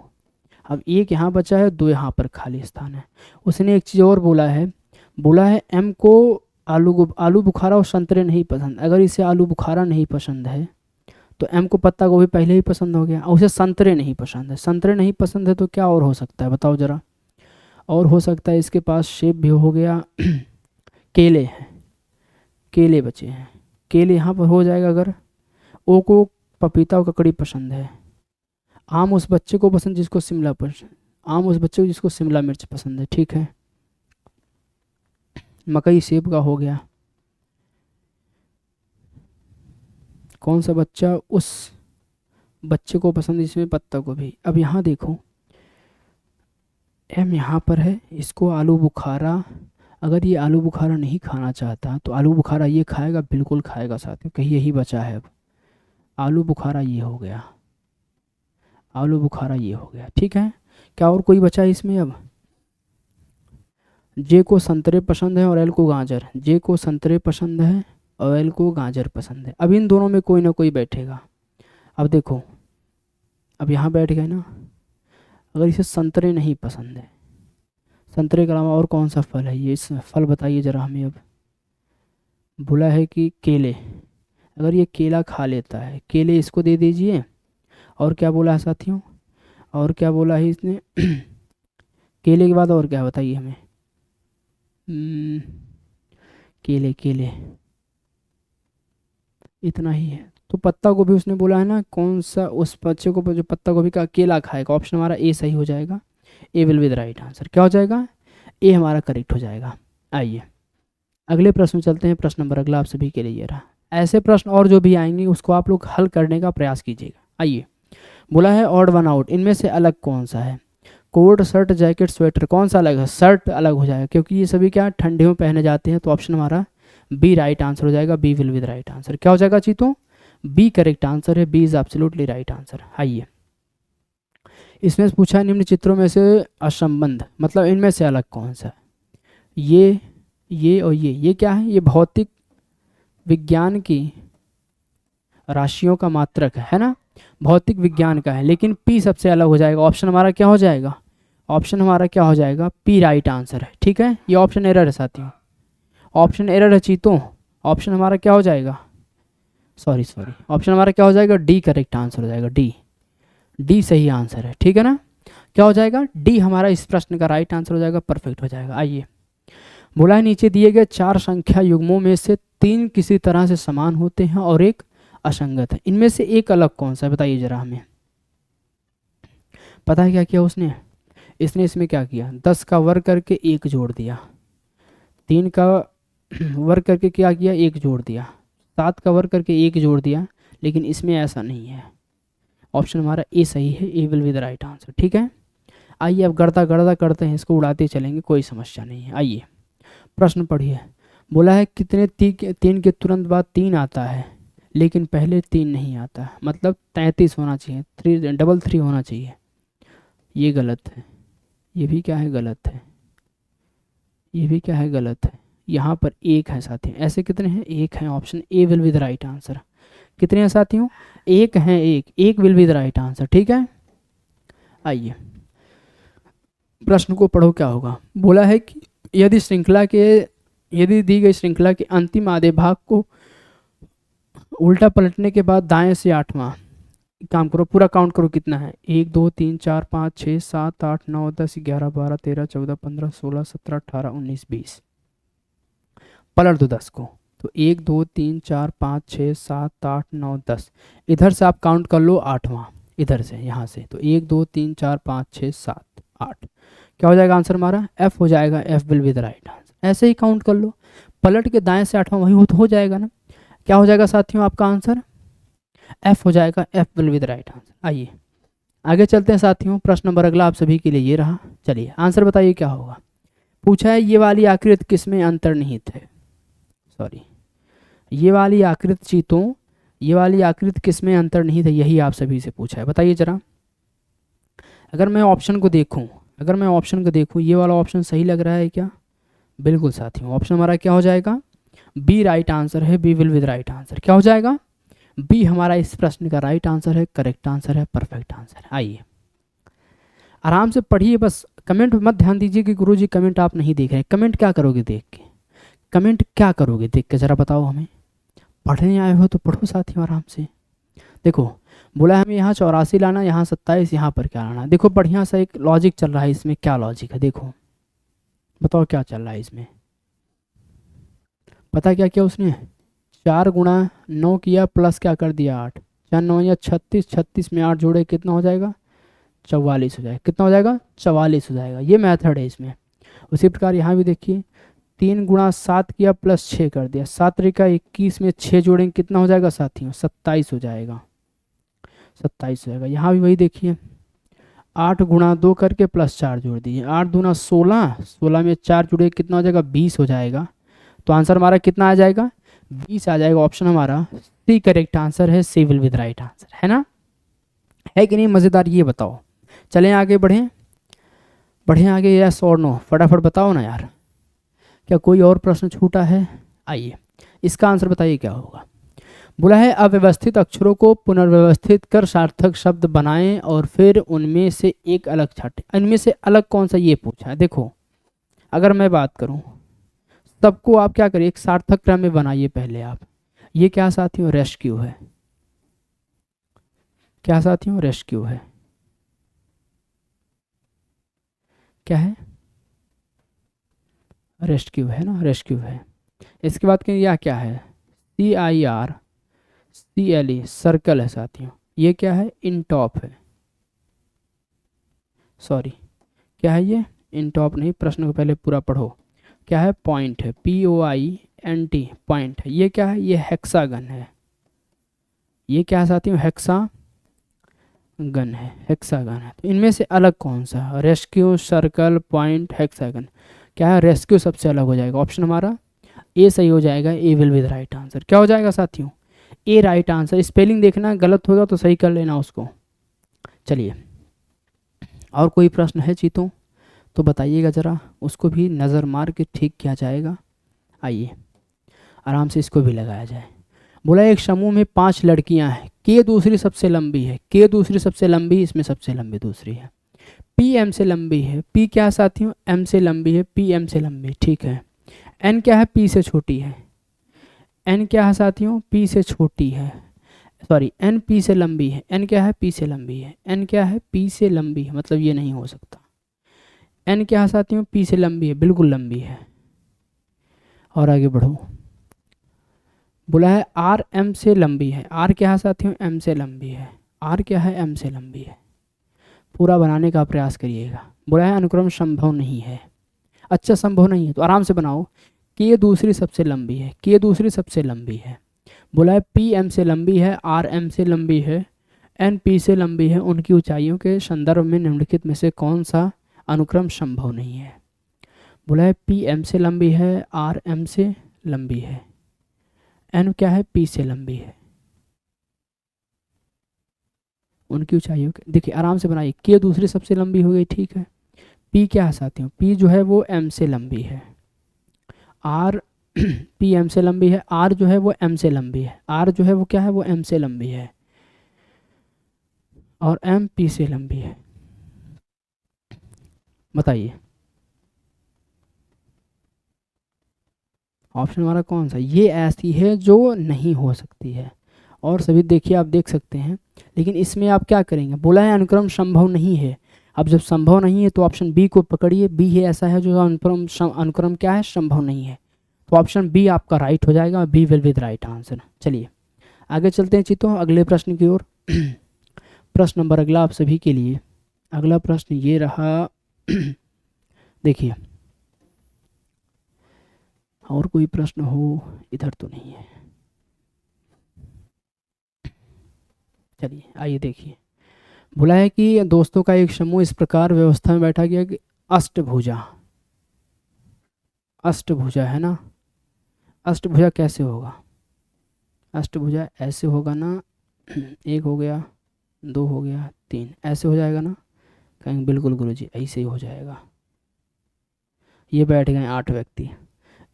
अब एक यहाँ बचा है, दो यहाँ पर खाली स्थान है। उसने एक चीज़ और बोला है एम को आलू बुखारा और संतरे नहीं पसंद। अगर इसे आलू बुखारा नहीं पसंद है तो एम को पत्ता गोभी पहले ही पसंद हो गया, और उसे संतरे नहीं पसंद है। संतरे नहीं पसंद है तो क्या और हो सकता है बताओ ज़रा। और हो सकता है इसके पास सेब भी हो गया केले हैं, केले बचे हैं, केले यहाँ पर हो जाएगा। अगर ओ को पपीता और ककड़ी पसंद है। आम उस बच्चे को पसंद जिसको शिमला पसंद, आम उस बच्चे को जिसको शिमला मिर्च पसंद है। ठीक है, मकई सेब का हो गया। कौन सा बच्चा उस बच्चे को पसंद जिसमें पत्ता गोभी। अब यहाँ देखो एम यहाँ पर है, इसको आलू बुखारा, अगर ये आलू बुखारा नहीं खाना चाहता तो आलू बुखारा ये खाएगा, बिल्कुल खाएगा साथियों, कहीं यही बचा है। अब आलू बुखारा ये हो गया, आलू बुखारा ये हो गया। ठीक है, क्या और कोई बचा है इसमें। अब जे को संतरे पसंद है और एल को गाजर, जे को संतरे पसंद है और एल को गाजर पसंद है। अब इन दोनों में कोई ना कोई बैठेगा। अब देखो, अब यहाँ बैठ गए ना। अगर इसे संतरे नहीं पसंद है, संतरे के अलावा और कौन सा फल है, ये इस फल बताइए ज़रा हमें। अब बोला है कि केले, अगर ये केला खा लेता है, केले इसको दे दीजिए। और क्या बोला है साथियों, और क्या बोला है इसने केले के बाद और क्या बताइए हमें। केले केले इतना ही है। तो पत्ता गोभी उसने बोला है ना, कौन सा उस बच्चे को जो पत्ता गोभी का केला खाएगा। ऑप्शन हमारा ए सही हो जाएगा, A will be the right answer. क्या हो जाएगा, ए हमारा करेक्ट हो जाएगा। आइए अगले प्रश्न चलते हैं। प्रश्न नंबर अगला आप सभी के लिए ये रहा। ऐसे प्रश्न और जो भी आएंगे उसको आप लोग हल करने का प्रयास कीजिएगा। आइए, बोला है ऑड वन आउट, इनमें से अलग कौन सा है। कोट, शर्ट, जैकेट, स्वेटर, कौन सा अलग है, शर्ट अलग हो जाएगा क्योंकि ये सभी क्या ठंडियों में पहने जाते हैं। तो ऑप्शन हमारा बी राइट आंसर हो जाएगा, B will be the right answer. क्या हो जाएगा चीतों, बी करेक्ट आंसर है, B is absolutely right answer. आइए, इसमें पूछा है निम्न चित्रों में से असंबंध, मतलब इनमें से अलग कौन सा है। ये और ये क्या है, ये भौतिक विज्ञान की राशियों का मात्रक है ना, भौतिक विज्ञान का है। लेकिन पी सबसे अलग हो जाएगा। ऑप्शन हमारा क्या हो जाएगा, ऑप्शन हमारा क्या हो जाएगा, पी राइट आंसर है। ठीक है, ये ऑप्शन एरर है साथियों, ऑप्शन एरर है चीतों। ऑप्शन हमारा क्या हो जाएगा, सॉरी ऑप्शन हमारा क्या हो जाएगा, डी करेक्ट आंसर हो जाएगा। डी सही आंसर है। ठीक है ना, क्या हो जाएगा, डी हमारा इस प्रश्न का राइट आंसर हो जाएगा, परफेक्ट हो जाएगा। आइए, बोला है नीचे दिए गए 4 संख्या युग्मों में से 3 किसी तरह से समान होते हैं और एक असंगत है। इनमें से एक अलग कौन सा है बताइए जरा हमें। पता है क्या किया उसने, इसने इसमें क्या किया, 10 का वर्ग करके 1 जोड़ दिया, 3 का वर्ग करके क्या किया, 1 जोड़ दिया, 7 का वर्ग करके 1 जोड़ दिया। लेकिन इसमें ऐसा नहीं है। ऑप्शन हमारा ए सही है, A will be the right answer. ठीक है, आइए अब गर्दा करते हैं, इसको उड़ाते चलेंगे, कोई समस्या नहीं है। आइए प्रश्न पढ़िए। बोला है कितने 3 के तुरंत बाद 3 आता है लेकिन पहले 3 नहीं आता, मतलब 33 होना चाहिए, 3 होना चाहिए। ये गलत है, ये भी क्या है, गलत है, ये भी क्या है, गलत है। यहाँ पर 1 है साथियों। ऐसे कितने हैं, 1 है। Option A will be the right answer. कितने हैं साथियों, 1 हैं, 1 will be the right answer. ठीक है, आइए प्रश्न को पढ़ो क्या होगा। बोला है कि यदि दी गई श्रृंखला के अंतिम आधे भाग को उल्टा पलटने के बाद दाएं से 8वां, काम करो पूरा काउंट करो कितना है, 1 2 3 4 5 6 7 8 9 10 11 12 13 14 15 16 17 18 19 20, पलट दो 10 को। तो 1 2 3 4 5 6 7 8 9 10, इधर से आप काउंट कर लो 8वां, इधर से यहाँ से। तो 1 2 3 4 5 6 7 8, क्या हो जाएगा आंसर हमारा, एफ हो जाएगा, F will be the right answer. ऐसे ही काउंट कर लो, पलट के दाएं से 8वां वही हो जाएगा ना। क्या हो जाएगा साथियों आपका आंसर, एफ हो जाएगा, F will be the right answer. आइए आगे चलते हैं साथियों, प्रश्न नंबर अगला आप सभी के लिए ये रहा। चलिए आंसर बताइए क्या होगा। पूछा है ये वाली आकृति किसमें अंतर्निहित है, सॉरी ये वाली आकृति चीतों, ये वाली आकृति किसमें अंतर्निहित है, यही आप सभी से पूछा है। बताइए जरा। अगर मैं ऑप्शन को देखूं, ये वाला ऑप्शन सही लग रहा है क्या? बिल्कुल साथियों, ऑप्शन हमारा क्या हो जाएगा? बी राइट आंसर है, B will with right answer. क्या हो जाएगा? बी हमारा इस प्रश्न का राइट आंसर है, करेक्ट आंसर है, परफेक्ट आंसर है। आइए आराम से पढ़िए, बस कमेंट पे मत ध्यान दीजिए कि गुरुजी कमेंट आप नहीं देख रहे हैं। कमेंट क्या करोगे देख के, कमेंट क्या करोगे देख के, जरा बताओ हमें। पढ़ने आए हो तो पढ़ो साथियों आराम से। देखो बोला हमें यहाँ 84 लाना, यहाँ 27, यहाँ पर क्या लाना। देखो बढ़िया सा एक लॉजिक चल रहा है इसमें। क्या लॉजिक है देखो, बताओ क्या चल रहा है इसमें। पता क्या किया उसने? 4 गुणा 9 किया, प्लस क्या कर दिया 8, 4 9 या 36, 36 में 8 जोड़े कितना हो जाएगा? 44 हो जाएगा। कितना हो जाएगा? 44 हो जाएगा। ये मेथड है इसमें। उसी प्रकार यहाँ भी देखिए, 3 गुणा 7 किया, प्लस 6 कर दिया, 7 त्रिका 21 में 6 जोड़ेंगे कितना हो जाएगा साथियों? 27 हो जाएगा, 27 हो जाएगा। यहाँ भी वही देखिए, 8 गुणा 2 करके प्लस 4 जोड़ दीजिए, 8 दूना 16, 16 में 4 जुड़े कितना हो जाएगा? 20 हो जाएगा। तो आंसर हमारा कितना आ जाएगा? 20 आ जाएगा। ऑप्शन हमारा सी करेक्ट आंसर है, सी विल विद राइट आंसर, है ना? है कि नहीं मज़ेदार? ये बताओ। चलें आगे बढ़ें आगे, यस और नो, फटाफट बताओ ना यार। क्या कोई और प्रश्न छूटा है? आइए इसका आंसर बताइए क्या होगा। बोला है अव्यवस्थित अक्षरों को पुनर्व्यवस्थित कर सार्थक शब्द बनाएं और फिर उनमें से एक अलग छांटें। इनमें से अलग कौन सा, ये पूछा है। देखो अगर मैं बात करूं, सबको आप क्या करिए, एक सार्थक क्रम में बनाइए पहले आप। ये क्या साथियों? रेस्क्यू है। क्या साथियों? रेस्क्यू है। क्या है? रेस्क्यू है ना, रेस्क्यू है। इसके बाद यह क्या है? CIRCLE, सर्कल है साथियों। ये क्या है? इन टॉप है, सॉरी क्या है ये? इन टॉप नहीं, प्रश्न को पहले पूरा पढ़ो। क्या है? पॉइंट है, POINT, पॉइंट है। ये क्या है? ये हेक्सागन है। ये क्या है साथियों? हेक्सागन है, हेक्सागन है। तो इनमें से अलग कौन सा? Rescue, circle, point, hexagon. क्या है? रेस्क्यू सबसे अलग हो जाएगा। ऑप्शन हमारा ए सही हो जाएगा, A will with right answer. क्या हो जाएगा साथियों? ए राइट आंसर। स्पेलिंग देखना, गलत होगा तो सही कर लेना उसको। चलिए और कोई प्रश्न है चीतों तो बताइएगा जरा, उसको भी नज़र मार के ठीक किया जाएगा। आइए आराम से इसको भी लगाया जाए। बोला एक समूह में 5 लड़कियां हैं, के दूसरी सबसे लंबी है, के दूसरी सबसे लंबी, इसमें सबसे लंबी दूसरी है। पी एम से लंबी है, पी क्या साथियों? एम से लंबी है, पी एम से लंबी, ठीक है। एन क्या है? पी से छोटी है। एन क्या है साथियों? पी से छोटी है, सॉरी एन पी से लंबी है। एन क्या है? पी से लंबी है। एन क्या है? पी से लंबी है, मतलब ये नहीं हो सकता। एन क्या है साथियों? पी से लंबी है, बिल्कुल लंबी है। और आगे बढ़ो। बोला है आर एम से लंबी है। आर क्या है साथियों? एम से लंबी है। आर क्या है? एम से लंबी है। पूरा बनाने का प्रयास करिएगा। बोला है अनुक्रम संभव नहीं है। अच्छा संभव नहीं है तो आराम से बनाओ। के दूसरी सबसे लंबी है, के दूसरी सबसे लंबी है। बोला है पी एम से लंबी है, आर एम से लंबी है, एन पी से लंबी है। उनकी ऊंचाइयों के संदर्भ में निम्नलिखित में से कौन सा अनुक्रम संभव नहीं है? बोला है पी एम से लंबी है, आर एम से लंबी है, एन क्या है? पी से लंबी है। उनकी ऊंचाइयों के, देखिए आराम से बनाइए। के दूसरी सबसे लंबी हो गई, ठीक है। पी क्या है साथियों? पी जो है वो एम से लंबी है। आर पी एम से लंबी है, आर जो है वो एम से लंबी है। आर जो है वो क्या है? वो एम से लंबी है और एम पी से लंबी है। बताइए ऑप्शन हमारा कौन सा? ये ऐसी है जो नहीं हो सकती है। और सभी देखिए आप देख सकते हैं, लेकिन इसमें आप क्या करेंगे? बोला है अनुक्रम संभव नहीं है। अब जब संभव नहीं है तो ऑप्शन बी को पकड़िए। बी है ऐसा है जो अनुक्रम क्या है? संभव नहीं है। तो ऑप्शन बी आपका राइट हो जाएगा, B will with right answer. चलिए आगे चलते हैं चित्तों अगले प्रश्न की ओर। प्रश्न नंबर अगला आप सभी के लिए, अगला प्रश्न ये रहा। देखिए और कोई प्रश्न हो, इधर तो नहीं है। चलिए आइए देखिए। बोला है कि दोस्तों का एक समूह इस प्रकार व्यवस्था में बैठा गया कि अष्टभुजा, अष्टभुजा है ना, अष्टभुजा कैसे होगा, अष्टभुजा ऐसे होगा ना, एक हो गया, दो हो गया, तीन, ऐसे हो जाएगा ना, कहेंगे बिल्कुल गुरुजी ऐसे ही हो जाएगा। ये बैठ गए 8 व्यक्ति,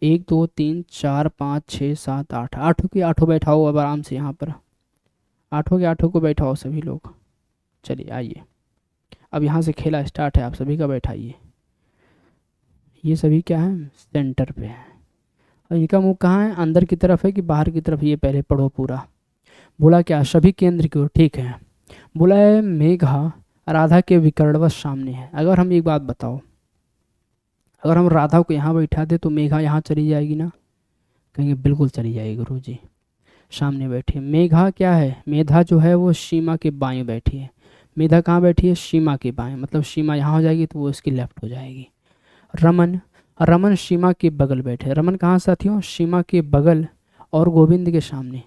1 2 3 4 5 6 7 8, आठों के आठों बैठाओ अब आराम से यहाँ पर, आठों के आठों को बैठाओ सभी लोग। चलिए आइए, अब यहाँ से खेला स्टार्ट है, आप सभी का बैठाइए। ये सभी क्या है, सेंटर पे है, और इनका मुंह कहाँ है, अंदर की तरफ है कि बाहर की तरफ, ये पहले पढ़ो पूरा। बोला क्या, सभी केंद्र की ओर, ठीक है। बोला है मेघा राधा के विकर्णवश सामने है। अगर हम एक बात बताओ, अगर हम राधा को यहाँ बैठा दे तो मेघा यहाँ चली जाएगी ना, कहेंगे बिल्कुल चली जाएगी गुरुजी, सामने बैठी है। मेघा क्या है, मेधा जो है वो सीमा के बाएं बैठी है। मेधा कहाँ बैठी है, सीमा के बाएं, मतलब सीमा यहाँ हो जाएगी तो वो इसकी लेफ्ट हो जाएगी। रमन, रमन सीमा के बगल बैठे, रमन कहाँ साथियों, सीमा के बगल और गोविंद के सामने।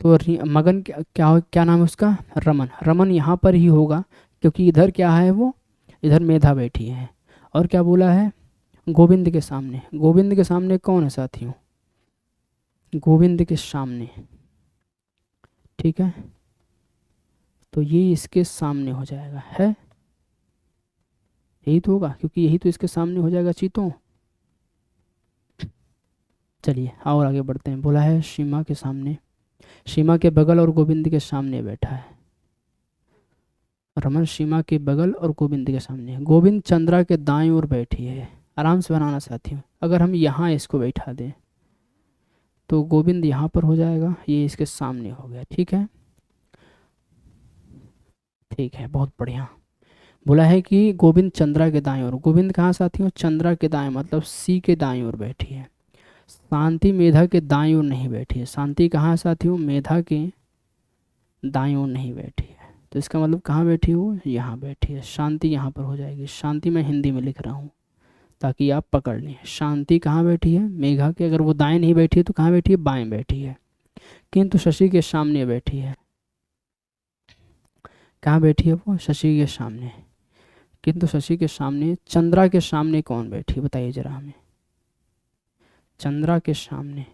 तो मगन क्या नाम है उसका, रमन, रमन यहाँ पर ही होगा क्योंकि इधर क्या है, वो इधर मेधा बैठी है। और क्या बोला है, गोविंद के सामने, गोविंद के सामने कौन है साथियों, गोविंद के सामने, ठीक है, तो ये इसके सामने हो जाएगा, है यही तो होगा क्योंकि यही तो इसके सामने हो जाएगा चीतों। चलिए और आगे बढ़ते हैं। बोला है सीमा के सामने, सीमा के बगल और गोविंद के सामने बैठा है। रमन सीमा के बगल और गोविंद के सामने, गोविंद चंद्रा के दाएं ओर बैठी है। आराम से बनाना साथियों, अगर हम यहाँ इसको बैठा दें तो गोविंद यहाँ पर हो जाएगा, ये इसके सामने हो गया, ठीक है, ठीक है, बहुत बढ़िया। बोला है कि गोविंद चंद्रा के दाएं ओर, गोविंद कहाँ साथियों, चंद्रा के दाएं, मतलब सी के दाएं ओर बैठी है। शांति मेधा के दाएं ओर नहीं बैठी है, शांति कहाँ साथियों, मेधा के दाएं ओर नहीं बैठी है, तो इसका मतलब कहाँ बैठी हो, यहाँ बैठी है। शांति यहाँ पर हो जाएगी, शांति मैं हिंदी में लिख रहा हूँ ताकि आप पकड़ लें। शांति कहाँ बैठी है, मेघा के, अगर वो दाएं नहीं बैठी है तो कहाँ बैठी है, बाएं बैठी है। किंतु शशि के सामने बैठी है, कहाँ बैठी है वो, शशि के सामने। किंतु शशि के सामने, चंद्रा के सामने कौन बैठी है बताइए जरा हमें, चंद्रा के सामने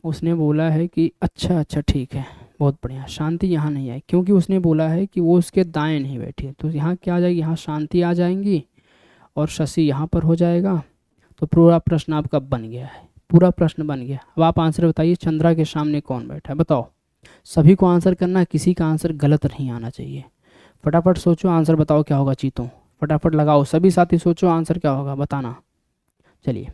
उसने बोला है कि अच्छा अच्छा ठीक है, बहुत बढ़िया, शांति यहाँ नहीं आई क्योंकि उसने बोला है कि वो उसके दाएं नहीं बैठी है, तो यहाँ क्या आ जाएगी, यहाँ शांति आ जाएंगी और शशि यहाँ पर हो जाएगा। तो पूरा प्रश्न आपका बन गया है, पूरा प्रश्न बन गया। अब आप आंसर बताइए, चंद्रा के सामने कौन बैठा है, बताओ। सभी को आंसर करना है, किसी का आंसर गलत नहीं आना चाहिए। फटाफट सोचो, आंसर बताओ क्या होगा चीतों, फटाफट लगाओ, सभी साथी सोचो आंसर क्या होगा बताना। चलिए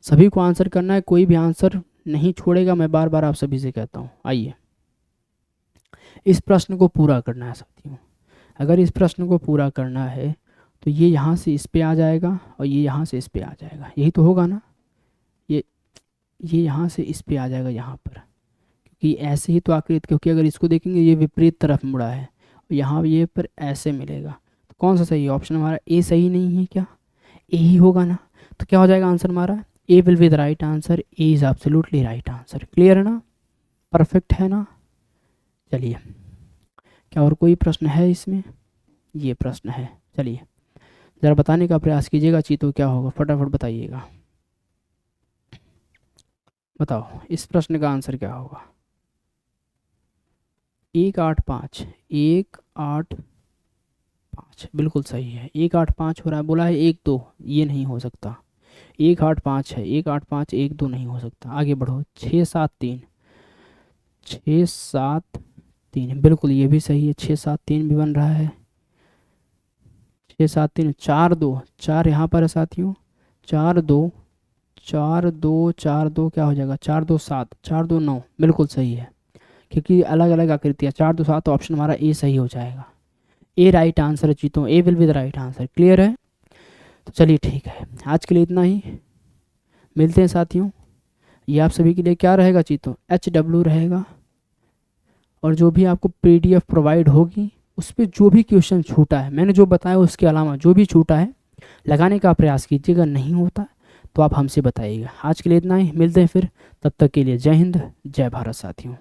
सभी को आंसर करना है, कोई भी आंसर नहीं छोड़ेगा, मैं बार बार आप सभी से कहता हूँ। आइए इस प्रश्न को पूरा करना है साथियों, अगर इस प्रश्न को पूरा करना है तो ये यहाँ से इस पे आ जाएगा और ये यहाँ से इस पे आ जाएगा, यही तो होगा ना, ये यहाँ से इस पे आ जाएगा यहाँ पर, क्योंकि ऐसे ही तो आकृति, क्योंकि अगर इसको देखेंगे ये विपरीत तरफ मुड़ा है और यहाँ ये पर ऐसे मिलेगा, तो कौन सा सही है, ऑप्शन हमारा ए सही नहीं है क्या, ए ही होगा ना, तो क्या हो जाएगा आंसर हमारा, A will be the right answer, A is absolutely right answer. Clear है ना, परफेक्ट है ना। चलिए क्या और कोई प्रश्न है इसमें, ये प्रश्न है, चलिए ज़रा बताने का प्रयास कीजिएगा चीतों, क्या होगा फटाफट बताइएगा, बताओ इस प्रश्न का आंसर क्या होगा। 1 8 5, 1 8 5 बिल्कुल सही है, 1 8 5 हो रहा है। बोला है 1 2, ये नहीं हो सकता, 1 8 5 है, 1 8 5 1 2 नहीं हो सकता। आगे बढ़ो, 6 7 3, 6 7 3 बिल्कुल ये भी सही है, 6 7 3 भी बन रहा है, 6 7 3 4 2, 4 यहाँ पर है साथियों, 4 2 4 2 4 2 क्या हो जाएगा, 4 2 7, 4 2 9 बिल्कुल सही है, क्योंकि अलग अलग आकृतियाँ, 4 2 7, तो ऑप्शन हमारा ए सही हो जाएगा, ए राइट आंसर है चीतों, A will be the right answer. Clear है, तो चलिए ठीक है, आज के लिए इतना ही, मिलते हैं साथियों। ये आप सभी के लिए क्या रहेगा चीतों, HW रहेगा, और जो भी आपको PDF प्रोवाइड होगी उस पर जो भी क्वेश्चन छूटा है, मैंने जो बताया उसके अलावा जो भी छूटा है लगाने का प्रयास कीजिएगा, नहीं होता तो आप हमसे बताइएगा। आज के लिए इतना ही, मिलते हैं फिर, तब तक के लिए जय हिंद जय भारत साथियों।